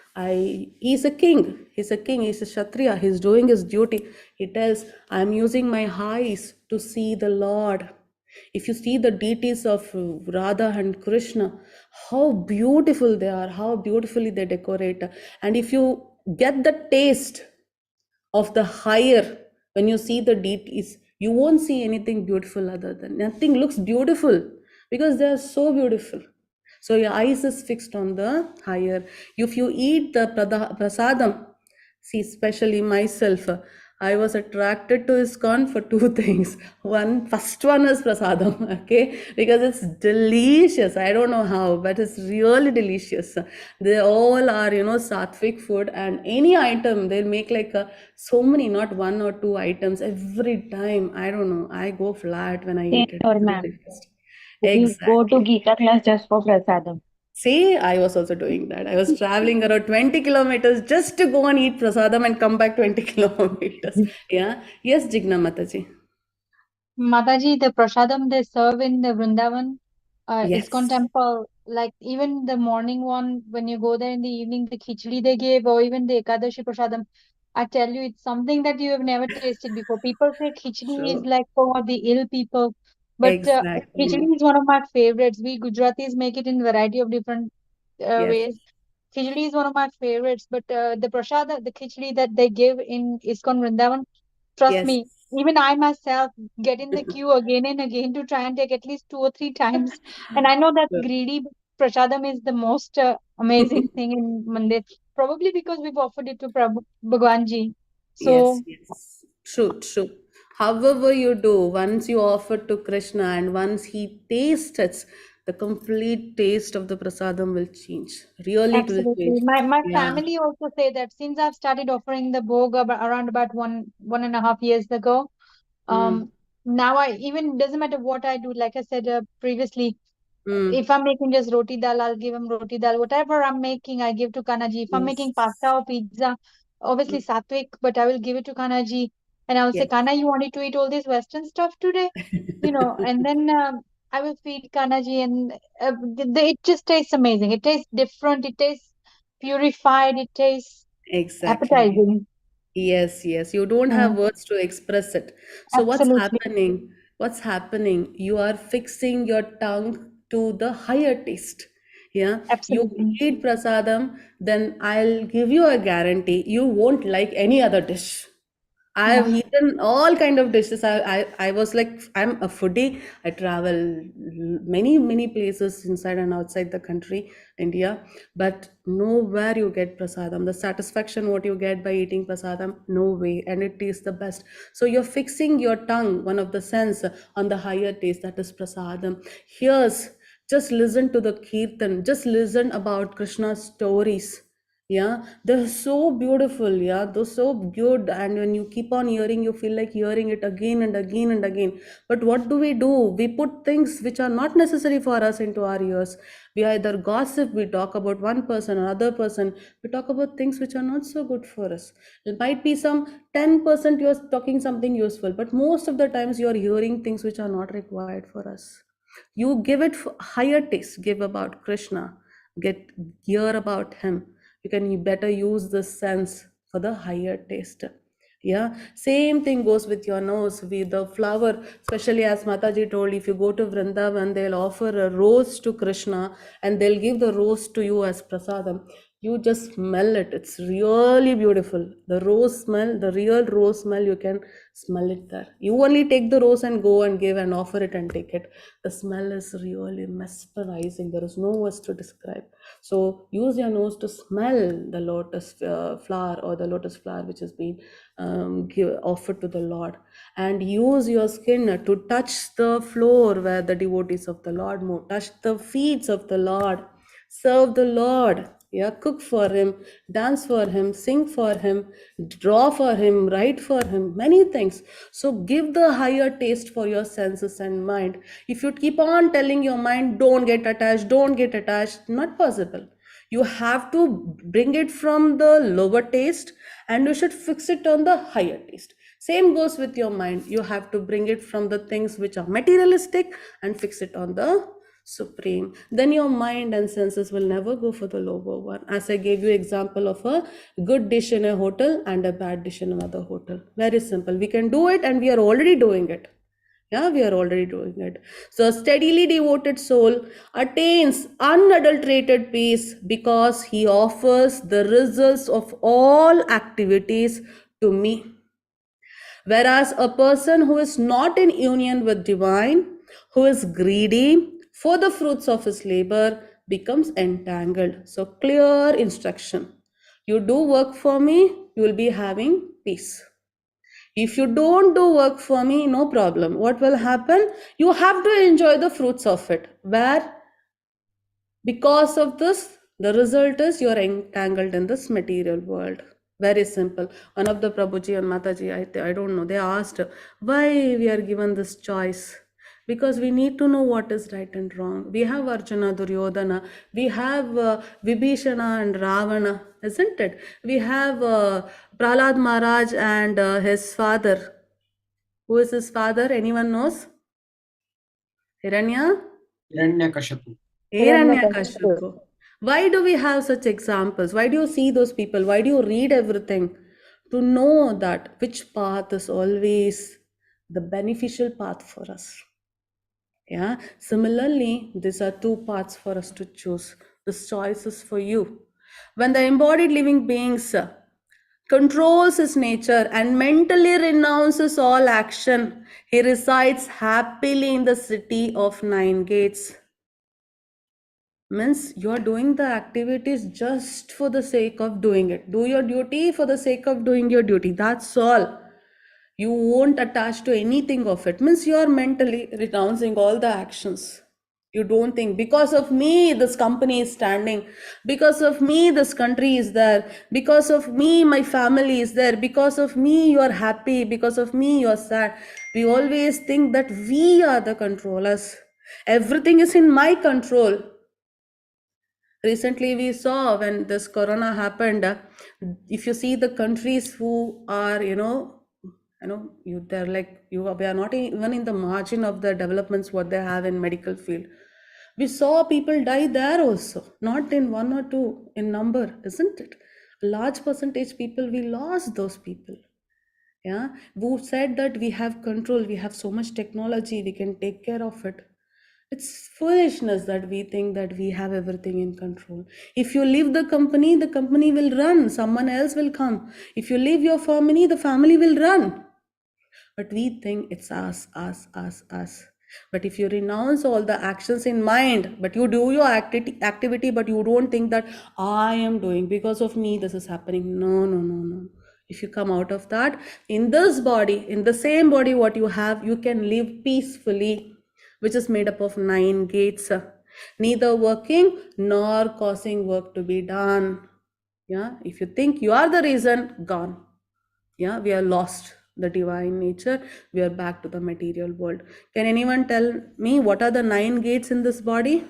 he's a king, he's a Kshatriya, he's doing his duty. He tells, I'm using my eyes to see the Lord. If you see the deities of Radha and Krishna, how beautiful they are, how beautifully they decorate. And if you get the taste of the higher, when you see the deities, you won't see anything beautiful other than, nothing looks beautiful because they are so beautiful. So your eyes is fixed on the higher. If you eat the prasadam, see, especially myself, I was attracted to ISKCON for two things. First one is prasadam, okay, because it's delicious. I don't know how, but it's really delicious. They all are, sattvic food, and any item they'll make like so many, not one or two items every time. I don't know. I go flat when I Same eat it. here, It's ma'am. very tasty. We go to Exactly. Gita class just for prasadam. See, I was also doing that. I was traveling around 20 kilometers just to go and eat prasadam and come back 20 kilometers. Yeah. Yes, Jigna Mataji. Mataji, the prasadam they serve in the Vrindavan, ISKCON Yes. temple, like even the morning one, when you go there in the evening, the khichdi they give, or even the Ekadashi prasadam, I tell you, it's something that you have never tasted before. People say khichdi is True. like for the ill people, but Exactly. khichdi is one of my favorites. We Gujaratis make it in variety of different Yes. ways. Khichdi is one of my favorites, but the prasada, the khichdi that they give in ISKCON Vrindavan, trust Yes. me, even I myself get in the queue again and again to try and take at least 2 or 3 times. And I know that greedy, but prasadam is the most amazing thing in Mandir. Probably because we've offered it to Prabhu Bhagwan Ji. Yes, So yes. True, true. However you do, once you offer to Krishna and once he tastes, the complete taste of the prasadam will change. Really, it will change. absolutely. My Yeah. family also say that since I've started offering the bhog around about 1.5 years ago, Mm. now I even doesn't matter what I do, like I said previously, Mm. if I'm making just roti dal, I'll give him roti dal. Whatever I'm making, I give to Kanaji. If I'm making Yes. pasta or pizza, obviously Mm. sattvic, but I will give it to Kanaji. And I will say, Yes. Kana, you wanted to eat all this Western stuff today? And then I will feed Kanaji, and it just tastes amazing. It tastes different. It tastes purified. It tastes Exactly. appetizing. Yes, yes. You don't have Mm, words to express it. So what's absolutely. happening? What's happening? You are fixing your tongue to the higher taste. Yeah. You Absolutely. eat prasadam, then I'll give you a guarantee you won't like any other dish. I've Yeah. eaten all kind of dishes. I was like, I'm a foodie. I travel many, many places inside and outside the country, India, but nowhere you get prasadam. The satisfaction what you get by eating prasadam, no way. And it tastes the best. So you're fixing your tongue, one of the sense on the higher taste, that is prasadam. Here's, just listen to the kirtan, just listen about Krishna's stories. Yeah, they're so beautiful. Yeah, they're so good. And when you keep on hearing, you feel like hearing it again and again and again. But what do? We put things which are not necessary for us into our ears. We either gossip, we talk about one person or other person, we talk about things which are not so good for us. It might be some 10% you're talking something useful, but most of the times you're hearing things which are not required for us. You give it higher taste, give about Krishna, get hear about him. You can better use the sense for the higher taste. Yeah, same thing goes with your nose, with the flower, especially as Mataji told, if you go to Vrindavan, they'll offer a rose to Krishna and they'll give the rose to you as prasadam. You just smell it, it's really beautiful. The rose smell, the real rose smell, you can smell it there. You only take the rose and go and give and offer it and take it. The smell is really mesmerizing, there is no words to describe. So use your nose to smell the lotus flower, or the lotus flower which has been offered to the Lord, and use your skin to touch the floor where the devotees of the Lord move, touch the feet of the Lord, serve the Lord. Yeah, cook for him, dance for him, sing for him, draw for him, write for him, many things. So give the higher taste for your senses and mind. If you keep on telling your mind, don't get attached, not possible. You have to bring it from the lower taste and you should fix it on the higher taste. Same goes with your mind. You have to bring it from the things which are materialistic and fix it on the supreme. Then your mind and senses will never go for the lower one. As I gave you example of a good dish in a hotel and a bad dish in another hotel. Very simple. We can do it and we are already doing it. Yeah, we are already doing it. So a steadily devoted soul attains unadulterated peace because he offers the results of all activities to me. Whereas a person who is not in union with divine, who is greedy for the fruits of his labor, becomes entangled. So clear instruction. You do work for me, you will be having peace. If you don't do work for me, no problem. What will happen? You have to enjoy the fruits of it. Where? Because of this, the result is you are entangled in this material world. Very simple. One of the Prabhuji and Mataji, I don't know, they asked why we are given this choice. Because we need to know what is right and wrong. We have Arjuna, Duryodhana, we have Vibhishana and Ravana, isn't it? We have Prahlad Maharaj and his father. Who is his father? Anyone knows? Hiranya? Hiranyakashipu. Hiranyakashipu. Why do we have such examples? Why do you see those people? Why do you read everything? To know that which path is always the beneficial path for us. Yeah. Similarly, these are two paths for us to choose. This choice is for you. When the embodied living beings controls his nature and mentally renounces all action, he resides happily in the city of 9 gates. Means you are doing the activities just for the sake of doing it. Do your duty for the sake of doing your duty. That's all. You won't attach to anything of it. Means you are mentally renouncing all the actions. You don't think because of me this company is standing, because of me this country is there, because of me my family is there, because of me you are happy, because of me you are sad. We always think that we are the controllers. Everything is in my control. Recently we saw when this corona happened, if you see the countries who are they're like we are not even in the margin of the developments what they have in medical field. We saw people die there also, not in one or two in number, isn't it? A large percentage people, we lost those people. Yeah, who said that we have control, we have so much technology, we can take care of it. It's foolishness that we think that we have everything in control. If you leave the company will run, someone else will come. If you leave your family, the family will run. But we think it's us. But if you renounce all the actions in mind, but you do your activity, but you don't think that I am doing because of me this is happening. No. If you come out of that, in this body, in the same body what you have, you can live peacefully, which is made up of 9 gates, neither working nor causing work to be done. Yeah, if you think you are the reason, gone. Yeah, we are lost the divine nature, we are back to the material world. Can anyone tell me what are the 9 gates in this body?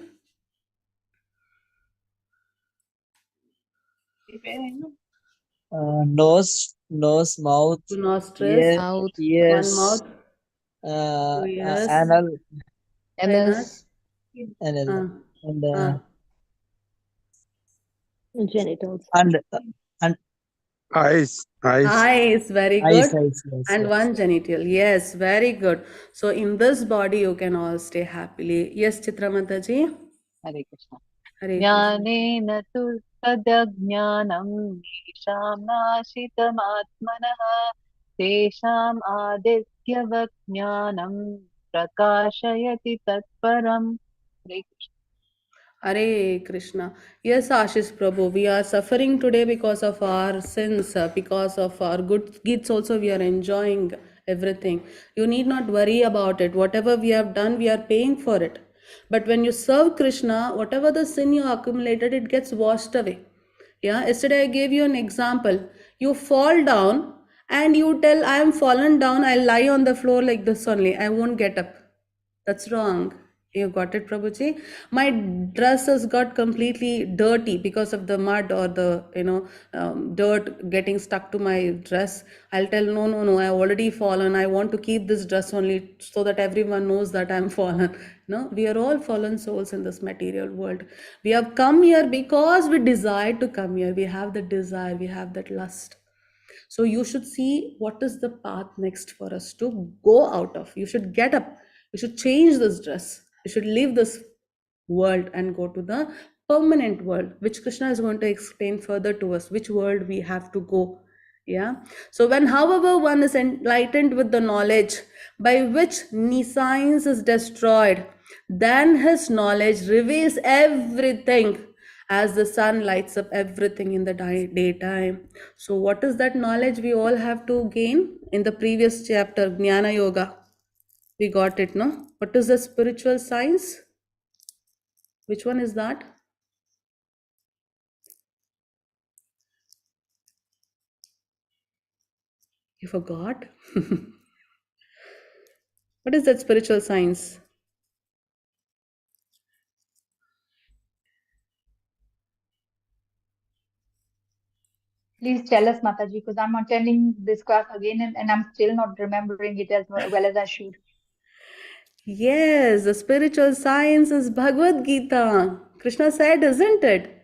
Nose, mouth, 2 nostrils, ear, Mouth, one ears, mouth, uh, 2 ears, anal, anus, anal, and Genitals. and Eyes. eyes. Very eyes, good. yes, And yes. one genital. Yes, very good. So in this body you can all stay happily. Yes, Chitramata ji. Hare Krishna. Hare Krishna. ज्ञानेन तु तदज्ञानं येषां नाशितमात्मनः तेषाम् आदित्यवत् ज्ञानं प्रकाशयति तत्परम्. हरे Krishna. Hare Krishna. Yes, Ashish Prabhu, we are suffering today because of our sins, because of our good deeds also we are enjoying everything. You need not worry about it. Whatever we have done, we are paying for it. But when you serve Krishna, whatever the sin you accumulated, it gets washed away. Yeah, yesterday I gave you an example. You fall down and you tell, I am fallen down, I'll lie on the floor like this only, I won't get up. That's wrong. You got it, Prabhuji? My dress has got completely dirty because of the mud or the dirt getting stuck to my dress. I'll tell no. I already fallen. I want to keep this dress only so that everyone knows that I'm fallen. No, we are all fallen souls in this material world. We have come here because we desire to come here. We have the desire. We have that lust. So you should see what is the path next for us to go out of. You should get up. You should change this dress. You should leave this world and go to the permanent world, which Krishna is going to explain further to us, which world we have to go. Yeah. So when, however, one is enlightened with the knowledge by which science is destroyed, then his knowledge reveals everything as the sun lights up everything in the daytime. So what is that knowledge we all have to gain? In the previous chapter, Jnana Yoga, we got it, no? What is the spiritual science? Which one is that? You forgot? What is that spiritual science? Please tell us, Mataji, because I'm attending this class again and I'm still not remembering it as well as I should. Yes, the spiritual science is Bhagavad Gita. Krishna said, isn't it?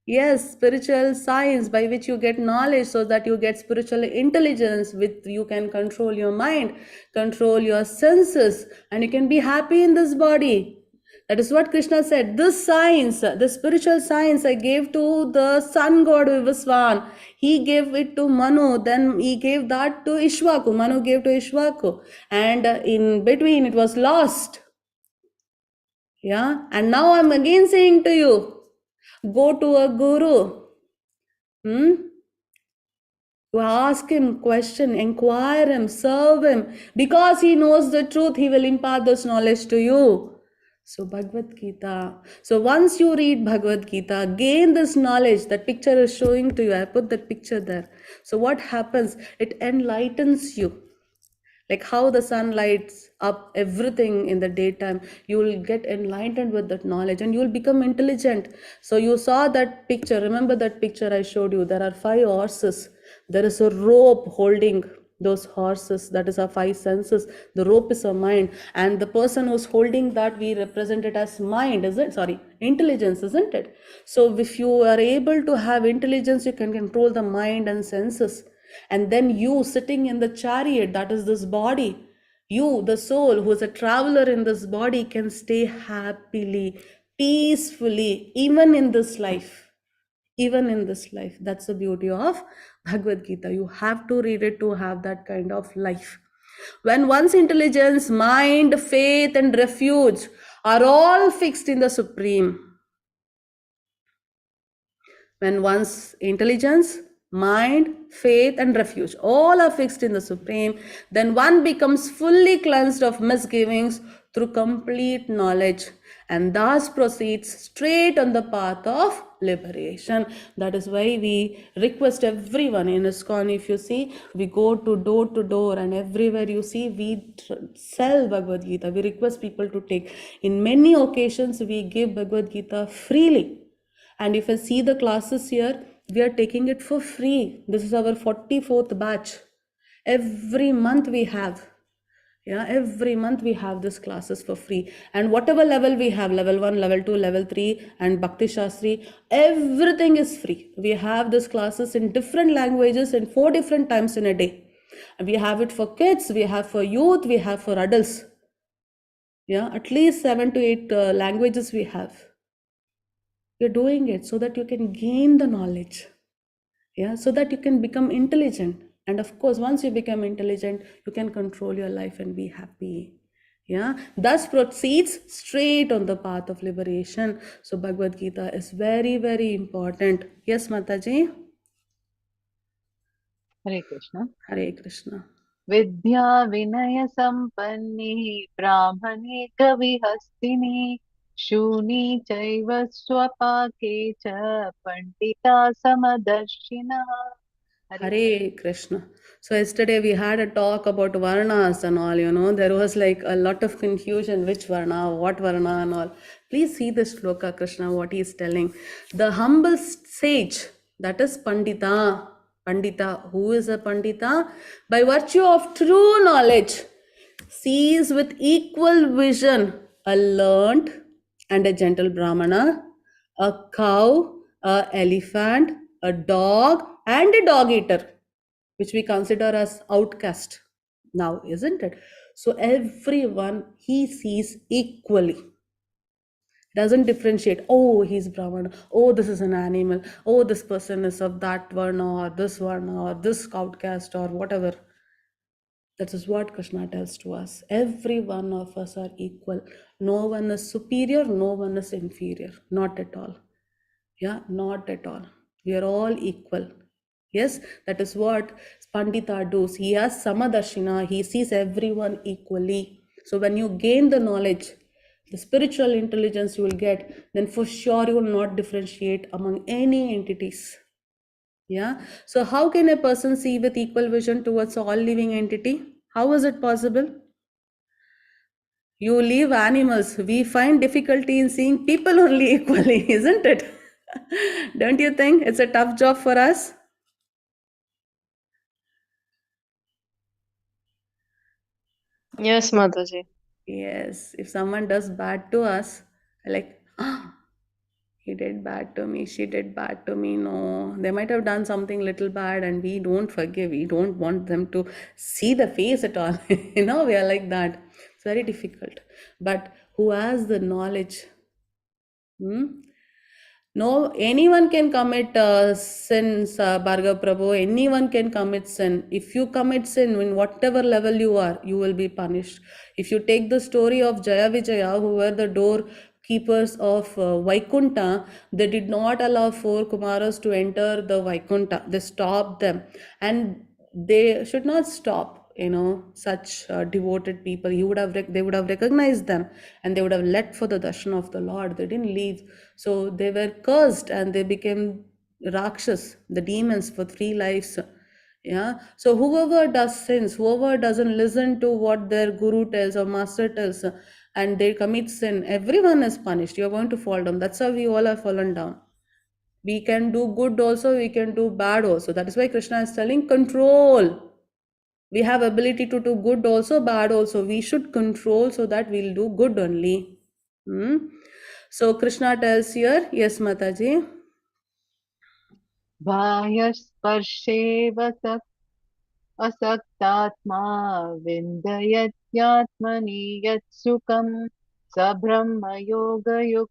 Yes, spiritual science by which you get knowledge so that you get spiritual intelligence with you can control your mind, control your senses, and you can be happy in this body. That is what Krishna said. This science, the spiritual science I gave to the sun god Vivaswan. He gave it to Manu, then he gave that to Ishwaku. Manu gave to Ishwaku. And in between it was lost. Yeah. And now I'm again saying to you, go to a guru. To ask him question, inquire him, serve him. Because he knows the truth, he will impart this knowledge to you. So Bhagavad Gita. So once you read Bhagavad Gita, gain this knowledge. That picture is showing to you. I put that picture there. So what happens? It enlightens you. Like how the sun lights up everything in the daytime, you will get enlightened with that knowledge and you will become intelligent. So you saw that picture. Remember that picture I showed you? There are 5 horses. There is a rope holding those horses. That is our 5 senses. The rope is our mind, and the person who's holding that, we represent it as mind, is it? Sorry, intelligence, isn't it? So if you are able to have intelligence, you can control the mind and senses. And then you sitting in the chariot, that is this body, you, the soul who is a traveler in this body, can stay happily, peacefully, even in this life. Even in this life. That's the beauty of Bhagavad Gita. You have to read it to have that kind of life. When one's intelligence, mind, faith, and refuge are all fixed in the Supreme, when one's intelligence, mind, faith, and refuge all are fixed in the Supreme, then one becomes fully cleansed of misgivings through complete knowledge and thus proceeds straight on the path of liberation. That is why we request everyone in ISKCON. If you see, we go to door, and everywhere you see, we sell Bhagavad Gita. We request people to take. In many occasions, we give Bhagavad Gita freely. And if I see the classes here, we are taking it for free. This is our 44th batch. Every month we have. Yeah, every month we have these classes for free. And whatever level we have, level 1, level 2, level 3, and Bhakti Shastri, everything is free. We have these classes in different languages in 4 different times in a day. And we have it for kids, we have for youth, we have for adults. Yeah, at least 7 to 8 languages we have. You're doing it so that you can gain the knowledge. Yeah, so that you can become intelligent. And of course, once you become intelligent, you can control your life and be happy. Yeah, thus proceeds straight on the path of liberation. So Bhagavad Gita is very, very important. Yes, Mataji? Hare Krishna. Hare Krishna. Vidya Vinaya Sampanni Brahmane Kavihastini Shuni Chaiva Swapake Cha Pandita Samadarshina. Hare Krishna. So yesterday we had a talk about varnas and all, there was like a lot of confusion, which varna, what varna and all. Please see this shloka, Krishna, what he is telling. The humble sage, that is Pandita. Pandita, who is a Pandita? By virtue of true knowledge, sees with equal vision a learned and a gentle Brahmana, a cow, a elephant, a dog, and a dog eater, which we consider as outcast now, isn't it? So everyone he sees equally. Doesn't differentiate. Oh, he's Brahman. Oh, this is an animal. Oh, this person is of that varna or this varna or this outcast or whatever. That is what Krishna tells to us. Every one of us are equal. No one is superior, no one is inferior. Not at all. Yeah, not at all. We are all equal. Yes, that is what Pandita does. He has Samadarshina, he sees everyone equally. So when you gain the knowledge, the spiritual intelligence you will get, then for sure you will not differentiate among any entities. Yeah. So how can a person see with equal vision towards all living entity? How is it possible? You leave animals. We find difficulty in seeing people only equally, isn't it? Don't you think it's a tough job for us? Yes, Mataji. Yes. If someone does bad to us, like, "Ah, he did bad to me, she did bad to me." No, they might have done something little bad and we don't forgive. We don't want them to see the face at all. We are like that. It's very difficult. But who has the knowledge? Hmm? No, anyone can commit sins, Bhargav Prabhu. Anyone can commit sin. If you commit sin in whatever level you are, you will be punished. If you take the story of Jaya Vijaya, who were the doorkeepers of Vaikunta, they did not allow four Kumaras to enter the Vaikunta. They stopped them. And they should not stop such devoted people. They would have recognized them and they would have let for the darshan of the Lord. They didn't leave, so they were cursed and they became rakshas, the demons, for 3 lives. Yeah, so whoever does sins, whoever doesn't listen to what their guru tells or master tells, and they commit sin, everyone is punished. You're going to fall down. That's how we all have fallen down. We can do good also, we can do bad also. That is why Krishna is telling control. We have ability to do good also, bad also. We should control so that we'll do good only. So Krishna tells here, yes, Mataji. बाह्यस्पर्शेव असक्तात्मा विन्दयत्यात्मनि यत्सुखं स ब्रह्मयोगयुक्तात्मा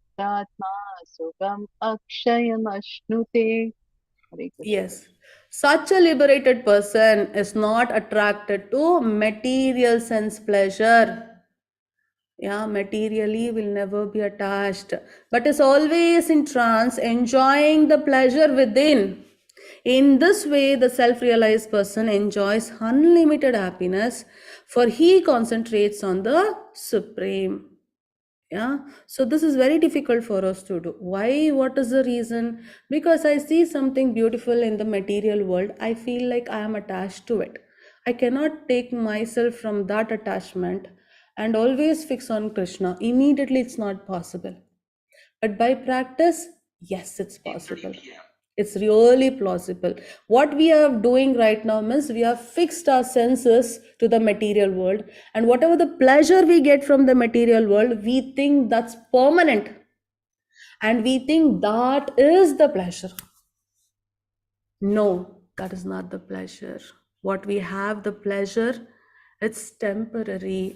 सुखम् अक्षयमश्नुते. Hare Krishna. Yes. Such a liberated person is not attracted to material sense pleasure. Yeah, materially will never be attached, but is always in trance, enjoying the pleasure within. In this way, the self realized person enjoys unlimited happiness, for he concentrates on the Supreme. Yeah, so this is very difficult for us to do. Why? What is the reason? Because I see something beautiful in the material world, I feel like I am attached to it. I cannot take myself from that attachment and always fix on Krishna. Immediately, it's not possible. But by practice, yes, it's possible. It's really plausible. What we are doing right now means we have fixed our senses to the material world, and whatever the pleasure we get from the material world, we think that's permanent, and we think that is the pleasure. No, that is not the pleasure. What we have, the pleasure, it's temporary.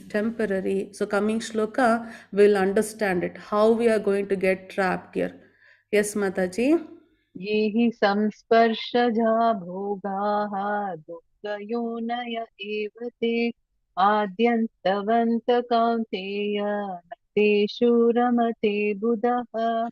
So coming shloka, we'll understand it, how we are going to get trapped here. Yes, Mataji. ये हि संस्पर्शजा भोगाः दुःखयोनय एव ते आद्यन्तवन्त कौन्तेय न तेषु रमते बुधः.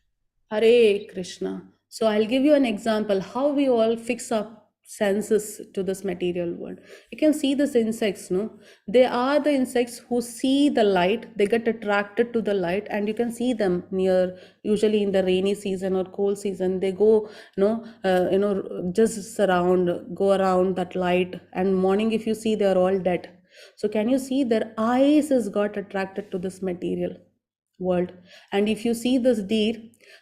Hare Krishna. So I'll give you an example how we all fix up senses to this material world. You can see these insects, no? They are the insects who see the light, they get attracted to the light, and you can see them near, usually in the rainy season or cold season. They go, just go around that light, and morning, if you see, they are all dead. So can you see their eyes has got attracted to this material world? And if you see this deer,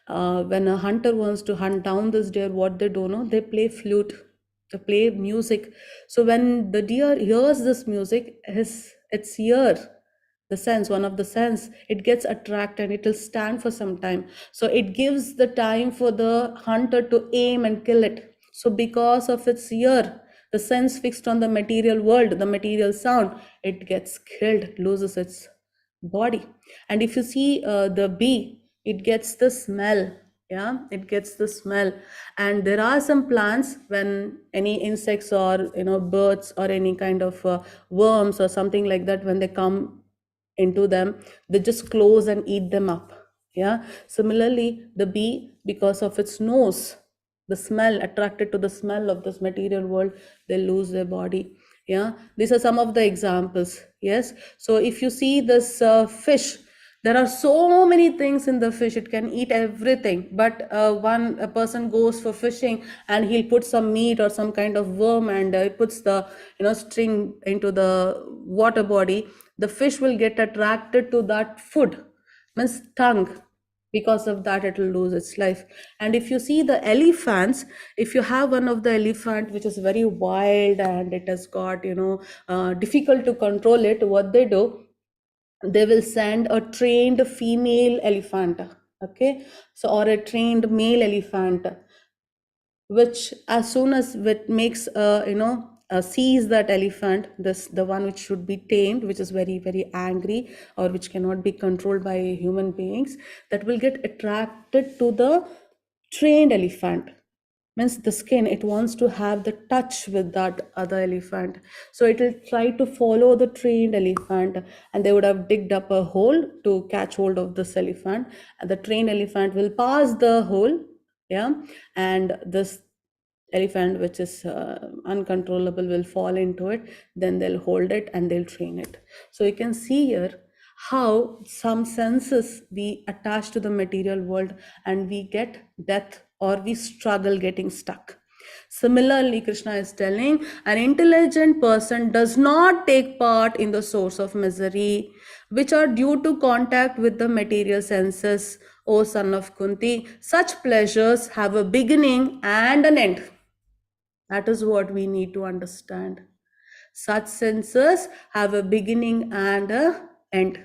when a hunter wants to hunt down this deer, what they do, know, they play flute, they play music. So when the deer hears this music, its ear, the sense, one of the sense, it gets attracted and it will stand for some time. So it gives the time for the hunter to aim and kill it. So because of its ear, the sense fixed on the material world, the material sound, it gets killed, loses its body. And if you see the bee, it gets the smell. Yeah, it gets the smell. And there are some plants, when any insects or birds or any kind of worms or something like that, when they come into them, they just close and eat them up. Yeah. Similarly, the bee, because of its nose, the smell, attracted to the smell of this material world, they lose their body. Yeah. These are some of the examples. Yes. So if you see this fish, there are so many things in the fish. It can eat everything. But a person goes for fishing and he'll put some meat or some kind of worm, and puts the string into the water body. The fish will get attracted to that food, means tongue. Because of that, it will lose its life. And if you see the elephants, if you have one of the elephant which is very wild and it has got difficult to control it, what they do, they will send a trained female elephant, okay, so, or a trained male elephant, which as soon as it makes sees that elephant, this the one which should be tamed, which is very very angry, or which cannot be controlled by human beings, that will get attracted to the trained elephant. Means the skin, it wants to have the touch with that other elephant, so it will try to follow the trained elephant, and they would have digged up a hole to catch hold of this elephant, and the trained elephant will pass the hole. Yeah. And this elephant which is uncontrollable will fall into it, then they'll hold it and they'll train it. So you can see here how some senses we attach to the material world, and we get death, or we struggle getting stuck. Similarly, Krishna is telling an intelligent person does not take part in the source of misery, which are due to contact with the material senses. O son of Kunti, such pleasures have a beginning and an end. That is what we need to understand. Such senses have a beginning and a end.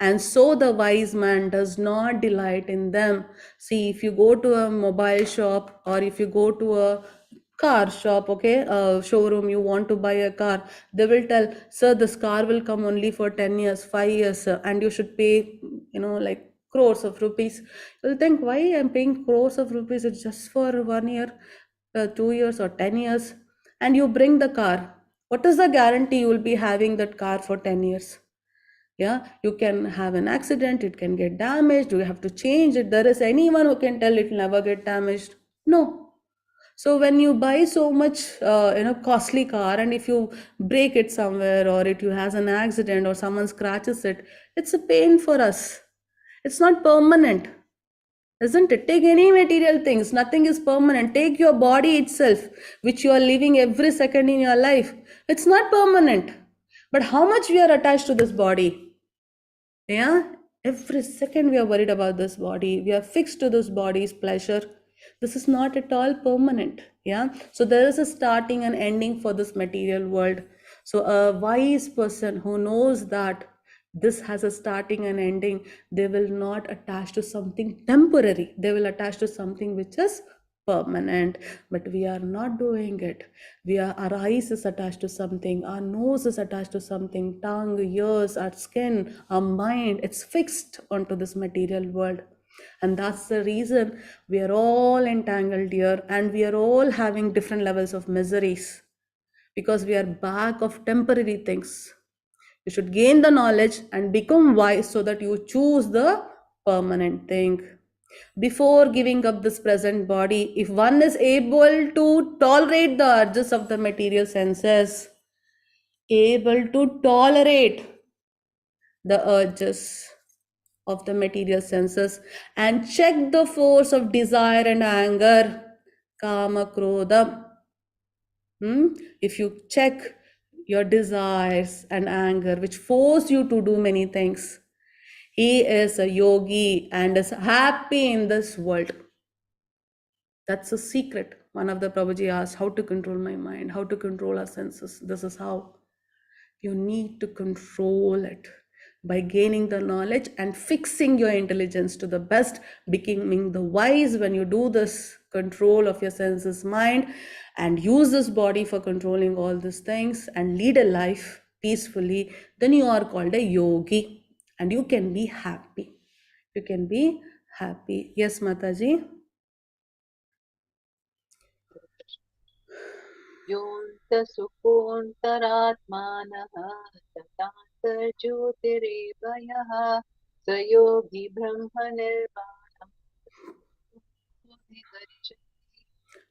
And so the wise man does not delight in them. See, if you go to a mobile shop, or if you go to a car shop, okay, a showroom, you want to buy a car, they will tell, sir, this car will come only for 10 years, 5 years, sir, and you should pay, like crores of rupees. You'll think, why I'm paying crores of rupees? It's just for 1 year, 2 years, or 10 years. And you bring the car. What is the guarantee you will be having that car for 10 years? Yeah, you can have an accident, it can get damaged, you have to change it. There is anyone who can tell it will never get damaged? No. So when you buy so much costly car, and if you break it somewhere, or it you has an accident, or someone scratches it, it's a pain for us. It's not permanent, isn't it? Take any material things, nothing is permanent. Take your body itself, which you are living every second in your life. It's not permanent. But how much we are attached to this body? Yeah, every second we are worried about this body. We are fixed to this body's pleasure. This is not at all permanent. Yeah, so there is a starting and ending for this material world. So a wise person who knows that this has a starting and ending, they will not attach to something temporary. They will attach to something which is permanent. But we are not doing it. Our eyes is attached to something, our nose is attached to something, tongue, ears, our skin, our mind, it's fixed onto this material world. And that's the reason we are all entangled here, and we are all having different levels of miseries, because we are back of temporary things. You should gain the knowledge and become wise, so that you choose the permanent thing. Before giving up this present body, if one is able to tolerate the urges of the material senses, able to tolerate the urges of the material senses, and check the force of desire and anger, kama krodha. If you check your desires and anger, which force you to do many things, he is a yogi and is happy in this world. That's a secret. One of the Prabhuji asked, how to control my mind, how to control our senses. This is how. You need to control it by gaining the knowledge and fixing your intelligence to the best, becoming the wise. When you do this control of your senses, mind, and use this body for controlling all these things, and lead a life peacefully, then you are called a yogi, and you can be happy. You can be happy. Yes, Mataji. योऽन्तसुखोऽन्तरात्मानः तथान्तर्ज्योतिरेव यः स योगी ब्रह्म निर्वाणम्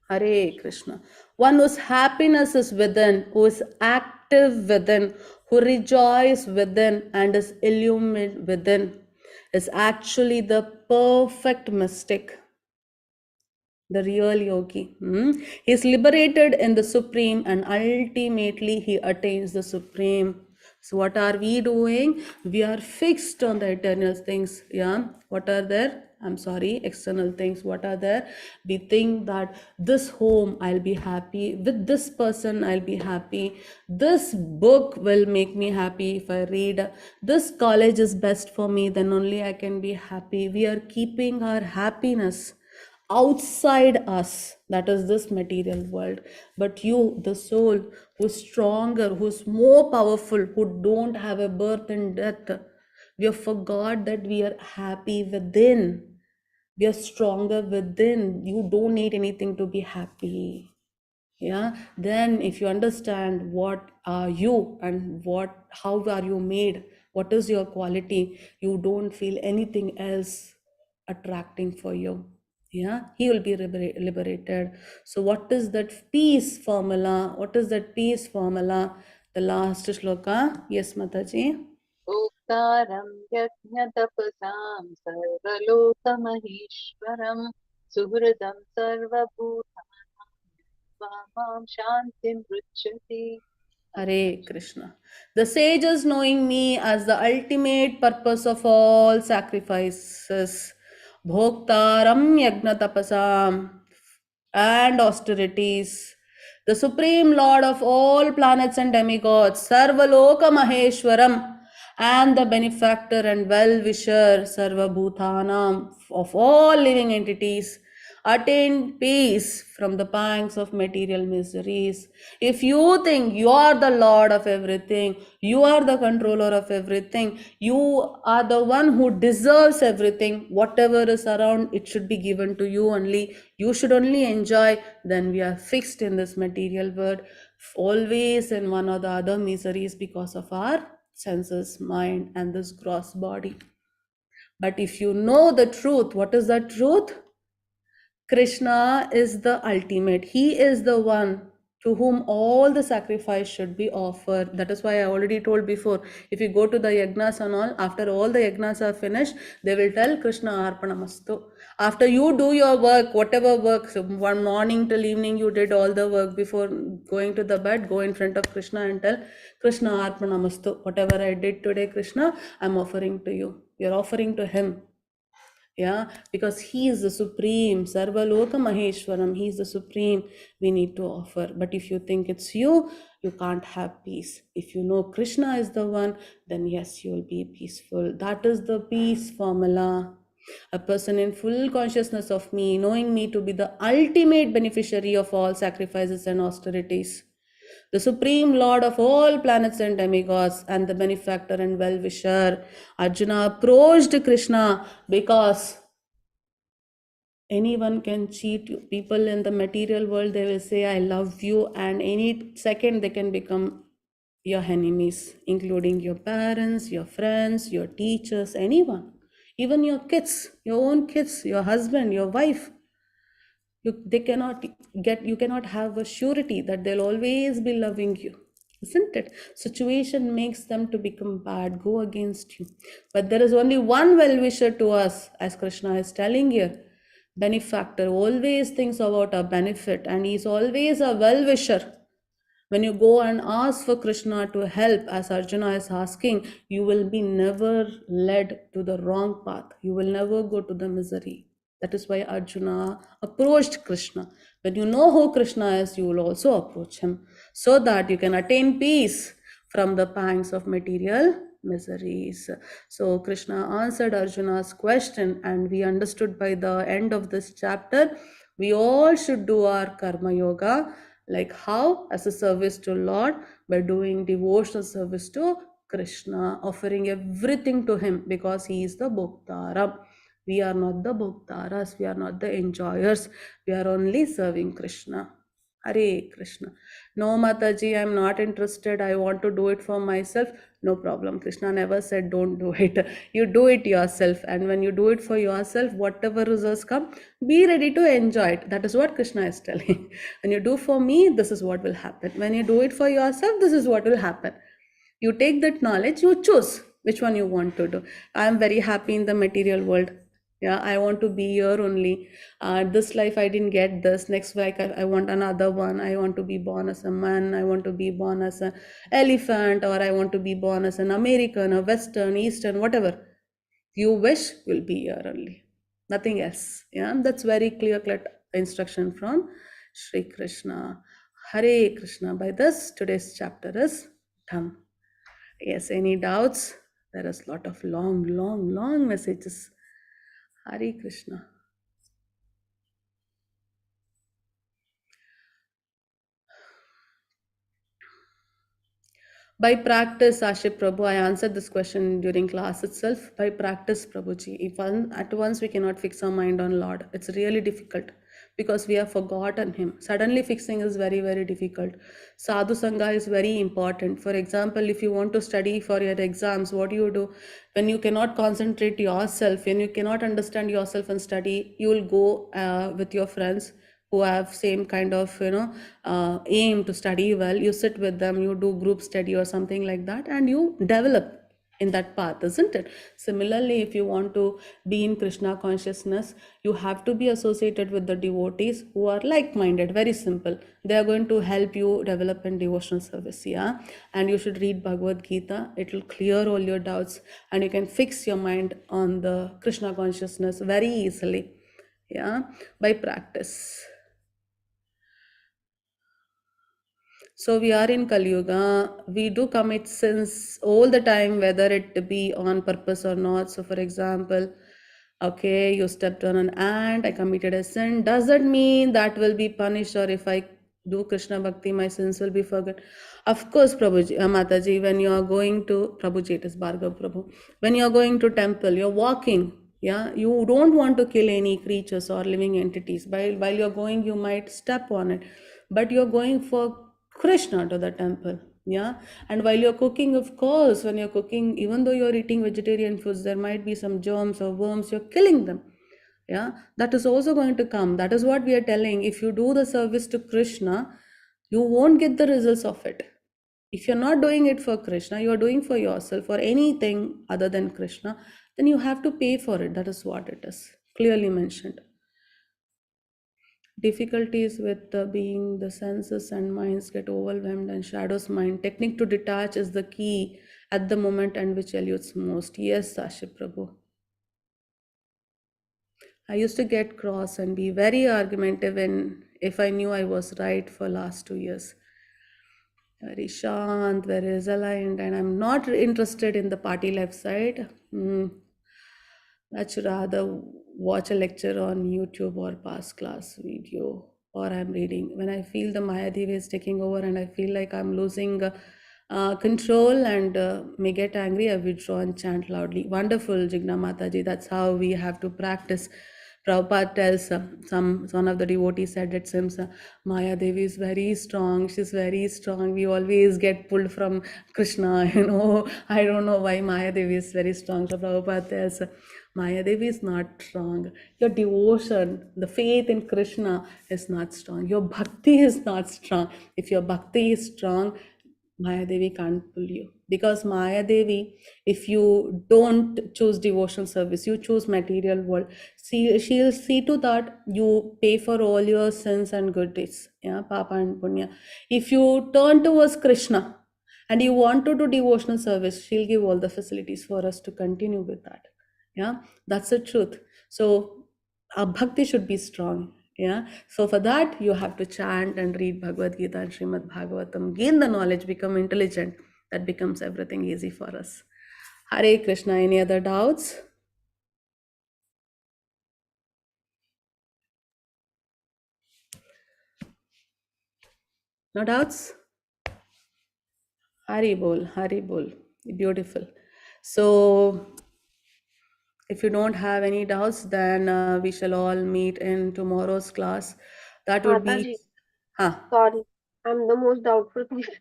Hare Krishna. One whose happiness is within, who is active within, who rejoices within and is illumined within, is actually the perfect mystic, the real yogi. He is liberated in the supreme and ultimately he attains the supreme. So what are we doing? We are fixed on the eternal things. Yeah. What are there? I'm sorry, external things. What are there? We think that this home I'll be happy, with this person I'll be happy, this book will make me happy if I read, this college is best for me, then only I can be happy. We are keeping our happiness outside us, that is this material world. But you, the soul, who's stronger, who's more powerful, who don't have a birth and death, we have forgot that we are happy within, we are stronger within. You don't need anything to be happy. Yeah, then if you understand what are you and how are you made, what is your quality, you don't feel anything else attracting for you. Yeah, he will be liberated. So what is that peace formula? What is that peace formula? The last shloka. Yes, Mataji. भोक्तारं यज्ञतपसां सर्वलोकमहेश्वरं सुहृदं सर्वभूतानां मां शान्तिं पृच्छति. Hare Krishna. The sages knowing me as the ultimate purpose of all sacrifices, Bhoktaram Yagna Tapasam, and austerities, the Supreme Lord of all planets and demigods, Sarvaloka Maheshwaram, and the benefactor and well-wisher, Sarva Bhutanam, of all living entities, attain peace from the pangs of material miseries. If you think you are the Lord of everything, you are the controller of everything, you are the one who deserves everything, whatever is around, it should be given to you only, you should only enjoy, then we are fixed in this material world, always in one or the other miseries because of our senses, mind, and this gross body. But if you know the truth, what is the truth? Krishna is the ultimate. He is the one to whom all the sacrifice should be offered. That is why I already told before, if you go to the yagnas and all, after all the yagnas are finished, they will tell Krishna Arpanamastu. After you do your work, whatever work, so one morning till evening you did all the work, before going to the bed, go in front of Krishna and tell Krishna Arpanamastu. Whatever I did today, Krishna, I'm offering to you. You're offering to him. Yeah, because he is the supreme, Sarvaloka Maheshwaram, he is the supreme, we need to offer. But if you think it's you can't have peace. If you know Krishna is the one, then yes, you will be peaceful. That is the peace formula. A person in full consciousness of me, knowing me to be the ultimate beneficiary of all sacrifices and austerities, the supreme lord of all planets and demigods, and the benefactor and well-wisher. Arjuna approached Krishna because anyone can cheat you. People in the material world, they will say, I love you, and any second they can become your enemies, including your parents, your friends, your teachers, anyone. Even your kids, your own kids, your husband, your wife. You cannot have a surety that they'll always be loving you, isn't it? Situation makes them to become bad, go against you, but there is only one well-wisher to us, as Krishna is telling here. Benefactor always thinks about our benefit, and he is always a well-wisher. When you go and ask for Krishna to help, as Arjuna is asking, you will be never led to the wrong path, you will never go to the misery. That is why Arjuna approached Krishna. When you know who Krishna is, you will also approach him, so that you can attain peace from the pangs of material miseries. So Krishna answered Arjuna's question, and we understood by the end of this chapter, we all should do our karma yoga. Like how? As a service to Lord, by doing devotional service to Krishna, offering everything to him, because he is the Bhoktara. We are not the Bhoktaras, we are not the enjoyers, we are only serving Krishna. Hare Krishna. No, Mataji, I am not interested, I want to do it for myself. No problem. Krishna never said don't do it. You do it yourself. And when you do it for yourself, whatever results come, be ready to enjoy it. That is what Krishna is telling. When you do for me, this is what will happen. When you do it for yourself, this is what will happen. You take that knowledge, you choose which one you want to do. I am very happy in the material world. Yeah, I want to be here only. This life I didn't get this. Next life I want another one. I want to be born as a man. I want to be born as an elephant, or I want to be born as an American, a Western, Eastern, whatever you wish will be here only. Nothing else. Yeah, that's very clear-cut instruction from Sri Krishna. Hare Krishna. By this, today's chapter is done. Yes, any doubts? There is a lot of long messages. Hare Krishna. By practice, Aship Prabhu, I answered this question during class itself. By practice, Prabhuji, if at once we cannot fix our mind on Lord, it's really difficult because we have forgotten Him. Suddenly fixing is very, very difficult. Sadhu Sangha is very important. For example, if you want to study for your exams, what do you do? When you cannot concentrate yourself, when you cannot understand yourself and study, you will go with your friends who have same kind of aim to study well. You sit with them, you do group study or something like that, and you develop in that path, isn't it? Similarly, if you want to be in Krishna consciousness, you have to be associated with the devotees who are like-minded. Very simple. They are going to help you develop in devotional service. Yeah, and you should read Bhagavad Gita. It will clear all your doubts and you can fix your mind on the Krishna consciousness very easily. Yeah, by practice. So we are in Kali Yuga. We do commit sins all the time, whether it be on purpose or not. So for example, okay, you stepped on an ant, I committed a sin. Does that mean that will be punished, or if I do Krishna Bhakti, my sins will be forgiven? Of course, Prabhuji, Mataji, when you are going to, Prabhuji, it is Bhargav Prabhu, when you are going to temple, you're walking, yeah, you don't want to kill any creatures or living entities. While you're going, you might step on it, but you're going for Krishna to the temple. Yeah, and while you're cooking, of course, when you're cooking, even though you're eating vegetarian foods, there might be some germs or worms, you're killing them. Yeah, that is also going to come. That is what we are telling. If you do the service to Krishna, you won't get the results of it. If you're not doing it for Krishna, you're doing for yourself or anything other than Krishna, then you have to pay for it. That is what it is clearly mentioned. Difficulties with being the senses and minds get overwhelmed and shadows mind. Technique to detach is the key at the moment and which eludes most. Yes, Saship Prabhu. I used to get cross and be very argumentative if I knew I was right for last 2 years. Very shant, very aligned, and I'm not interested in the party life side. I should rather watch a lecture on YouTube or past class video, or I'm reading. When I feel the Maya Devi is taking over and I feel like I'm losing control and may get angry, I withdraw and chant loudly. Wonderful, Jigna Mataji. That's how we have to practice. Prabhupada tells one of the devotees said it seems Maya Devi is very strong. She's very strong. We always get pulled from Krishna. I don't know why Maya Devi is very strong. So Prabhupada tells Maya Devi is not strong. Your devotion, the faith in Krishna is not strong. Your bhakti is not strong. If your bhakti is strong, Maya Devi can't pull you. Because Maya Devi, if you don't choose devotional service, you choose material world, she'll see to that you pay for all your sins and good deeds, yeah, Papa and Punya. If you turn towards Krishna and you want to do devotional service, she'll give all the facilities for us to continue with that. Yeah, that's the truth. So our bhakti should be strong. Yeah, so for that you have to chant and read Bhagavad Gita and Srimad Bhagavatam, gain the knowledge, become intelligent. That becomes everything easy for us. Hare Krishna. Any other doubts? No doubts? Hari Bol, Hari Bol. Beautiful. So if you don't have any doubts, then we shall all meet in tomorrow's class. That would be... Mataji, sorry, I'm the most doubtful person.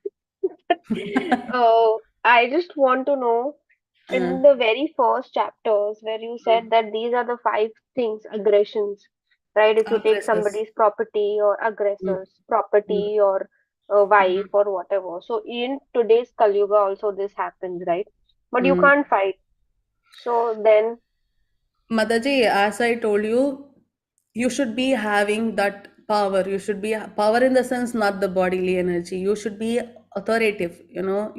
I just want to know in Mm. the very first chapters where you said that these are the 5 things, aggressions, right? If you take Aggressors. somebody's property or Mm. aggressors, Mm. property or a wife Mm. or whatever. So in today's Kali Yuga also this happens, right? But you Mm. can't fight. So then, Mataji, as I told you, you should be having that power. You should be power in the sense, not the bodily energy. You should be authoritative.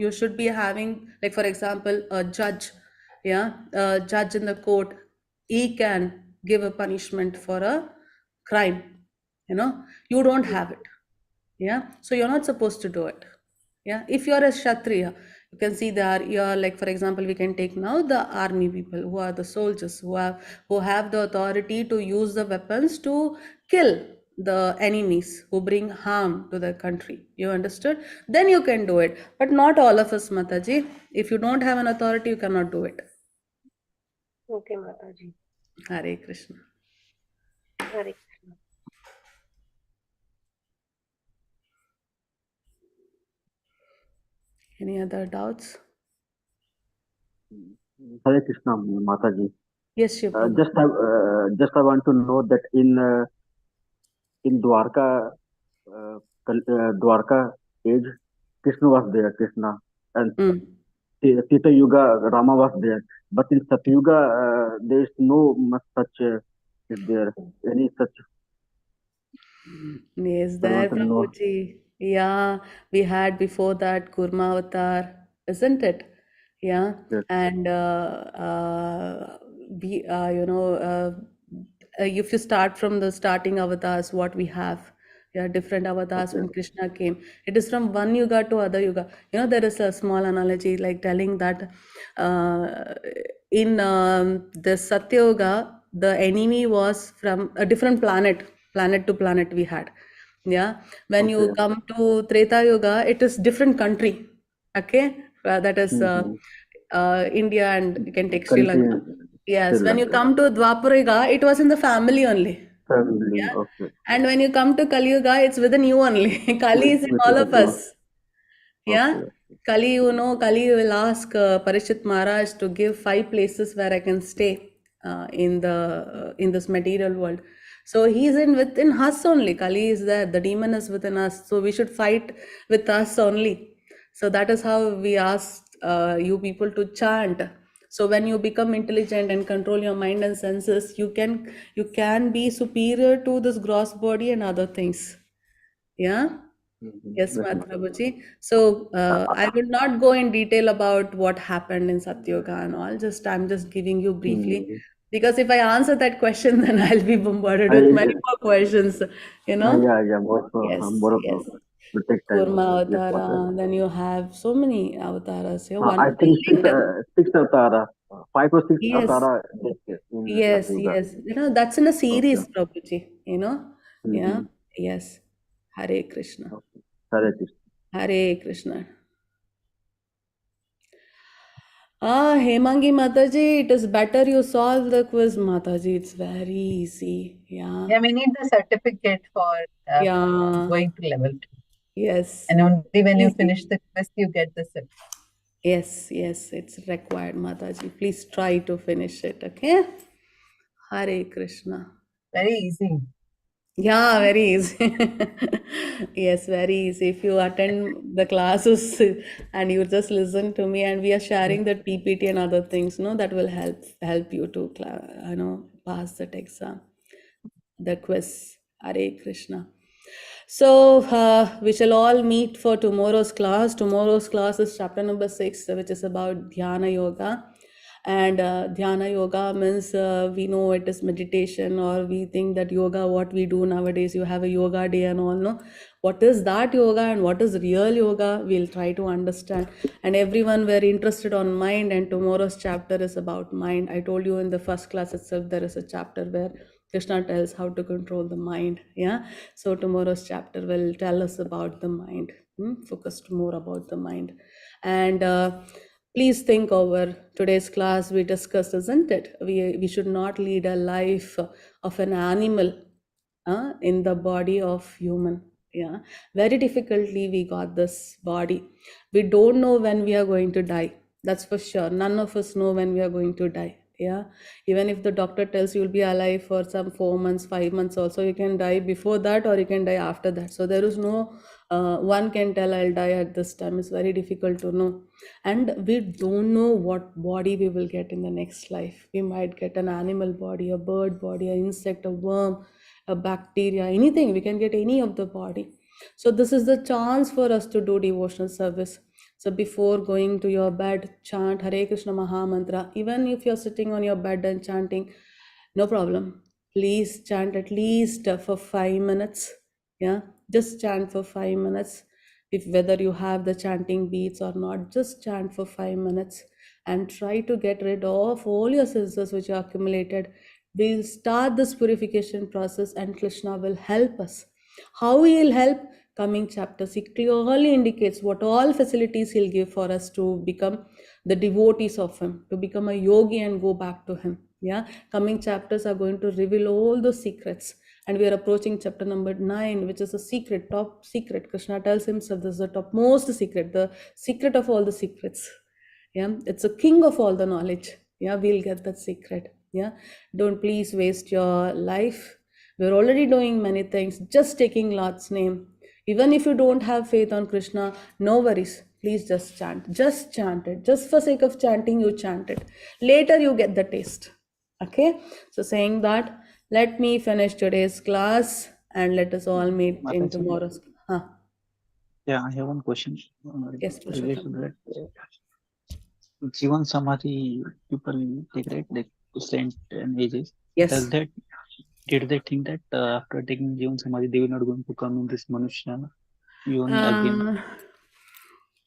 You should be having, like, for example, a judge. Yeah, a judge in the court. He can give a punishment for a crime. You don't have it. Yeah, so you're not supposed to do it. Yeah, if you're a kshatriya, you can see you're, like, for example, we can take now the army people who are the soldiers who have the authority to use the weapons to kill the enemies who bring harm to the country. You understood? Then you can do it, but not all of us, Mataji. If you don't have an authority, you cannot do it. okay, Mataji. Hare Krishna. Hare Krishna. Any other doubts? Hare Krishna, Mataji. Yes, Shiv. Just I want to know that in Dwarka, Dwarka age, Krishna was there, Krishna, and Mm. Tita Yuga, Rama was there. But in Satyuga, there is no much such. Is there any such? Yes, I there, want to know. Prabhuji. Yeah, we had before that Kurma Avatar, isn't it? Yeah, Yes. and we, if you start from the starting avatars, what we have, yeah, different avatars Okay. when Krishna came. It is from one yuga to other yuga. There is a small analogy like telling that uh, in the Satya Yuga, the enemy was from a different planet to planet we had. Yeah, when you Okay. come to Treta Yuga, it is different country. Okay, that is India, and you can take Sri Country Lanka. Sri Yes, when you Lanka. come to Dwapara Yuga, it was in the family only. Family. Yeah, Okay. and when you come to Kali Yuga, it's within you only. Kali is in With all the of us. Yeah, Okay. Kali will ask Parishit Maharaj to give 5 places where I can stay in this material world. So he's within us only. Kali is there. The demon is within us. So we should fight with us only. So that is how we asked you people to chant. So when you become intelligent and control your mind and senses, you can be superior to this gross body and other things. Yeah. Yes, Yes, ma'am. Prabhuji. So I will not go in detail about what happened in Satyoga and all. I'm just giving you briefly, Mm. because if I answer that question, then I'll be bombarded with many more questions. Yeah. Yes, yes. Will take time. Kurma Yes, Mataji. Avatara. Then you have so many avatars. I think Lead. six Avtara, 5 or 6 Yes, Avtara in yes, Satyuga. yes. That's in a Okay. series, Prabhuji. Yeah. Mm-hmm. Yes. Hare Krishna. Okay. Hare Krishna. Hare Krishna. Hemangi Mataji, it is better you solve the quiz, Mataji. It's very easy. Yeah. Yeah, we need the certificate for Yeah. going to level 2. Yes. And only when you Easy. finish the quiz, you get the certificate. Yes, it's required, Mataji. Please try to finish it, okay? Hare Krishna. Very easy. Yeah, very easy. Yes, very easy. If you attend the classes and you just listen to me, and we are sharing that PPT and other things, that will help you to pass that exam, the quiz. Hare Krishna. So we shall all meet for tomorrow's class. Tomorrow's class is chapter number 6, which is about Dhyana Yoga. And Dhyana Yoga means we know it is meditation, or we think that yoga, what we do nowadays, you have a yoga day and all. No, what is that yoga and what is real yoga? We'll try to understand. And everyone very interested on mind, and tomorrow's chapter is about mind. I told you in the first class itself, there is a chapter where Krishna tells how to control the mind. Yeah. So tomorrow's chapter will tell us about the mind. Focused more about the mind. And please think over today's class we discussed, isn't it? We should not lead a life of an animal in the body of human. Yeah, very difficultly we got this body. We don't know when we are going to die. That's for sure. None of us know when we are going to die. Yeah, even if the doctor tells you'll be alive for some 4 months, 5 months, also you can die before that or you can die after that. So there is no one can tell I'll die at this time. It's very difficult to know, and we don't know what body we will get in the next life. We might get an animal body, a bird body, an insect, a worm, a bacteria, anything. We can get any of the body. So this is the chance for us to do devotional service. So before going to your bed, chant Hare Krishna Maha Mantra. Even if you're sitting on your bed and chanting, no problem. Please chant at least for 5 minutes. Yeah, just chant for 5 minutes. If whether you have the chanting beats or not, just chant for 5 minutes and try to get rid of all your sins which are accumulated. We'll start this purification process and Krishna will help us. How he'll help? Coming chapters, he clearly indicates what all facilities he'll give for us to become the devotees of him, to become a yogi and go back to him. Yeah, coming chapters are going to reveal all those secrets, and we are approaching chapter number 9, which is a secret, top secret. Krishna tells himself this is the topmost secret, the secret of all the secrets. Yeah, it's a king of all the knowledge. Yeah, we'll get that secret. Yeah, don't please waste your life. We're already doing many things, just taking Lord's name. Even if you don't have faith on Krishna, no worries. Please just chant. Just chant it. Just for sake of chanting, you chant it. Later you get the taste. Okay? So saying that, let me finish today's class and let us all meet in Mataji. tomorrow's. Huh. Yeah, I have one question. Yes, Related to Purushottam. that. Jivan Samadhi people take, right? Like to saint and ages. Yes. Did they think that after taking Jivan Samadhi they will not going to come in this Manushya Yoni again?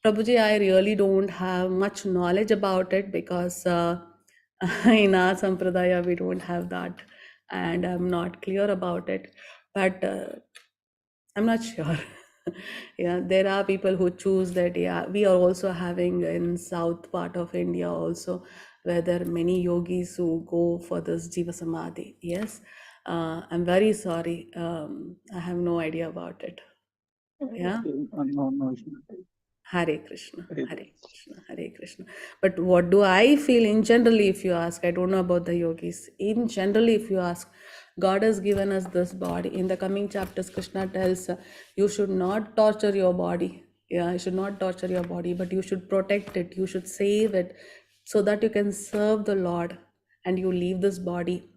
Prabhuji, I really don't have much knowledge about it because in our sampradaya we don't have that, and I'm not clear about it. But I'm not sure. Yeah, there are people who choose that. Yeah, we are also having in south part of India also, where there are many yogis who go for this Jiva Samadhi. Yes, I'm very sorry. I have no idea about it. Yeah. No. Hare Krishna, Hare Krishna, Hare Krishna. But what do I feel in generally, if you ask? I don't know about the yogis. In generally, if you ask, God has given us this body. In the coming chapters, Krishna tells you should not torture your body. Yeah, you should not torture your body, but you should protect it. You should save it so that you can serve the Lord and you leave this body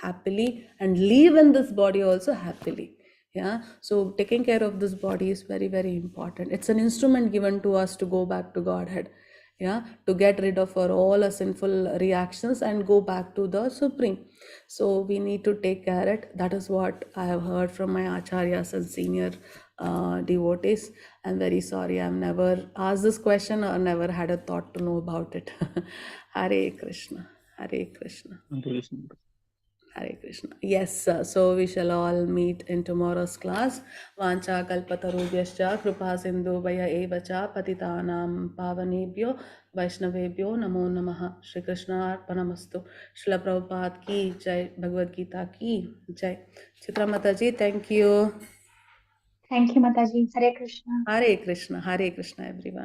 happily and live in this body also happily. Yeah, so taking care of this body is very, very important. It's an instrument given to us to go back to Godhead. Yeah, to get rid of all our sinful reactions and go back to the Supreme. So we need to take care of it. That is what I have heard from my acharyas and senior devotees. I'm very sorry, I've never asked this question or never had a thought to know about it. Hare Krishna, Hare Krishna. Hare Krishna. Yes, so we shall all meet in tomorrow's class. Vancha kalpatarubhyascha kripa sindhu vaya evacha patitanam pavanebhyo vaishnavebhyo namo namaha. Shri Krishna arpanamastu. Srila Prabhupada ki jai. Bhagavad Gita ki jai. Chitra Mataji, thank you. Thank you, Mataji. Hare Krishna. Hare Krishna, Hare Krishna, everyone.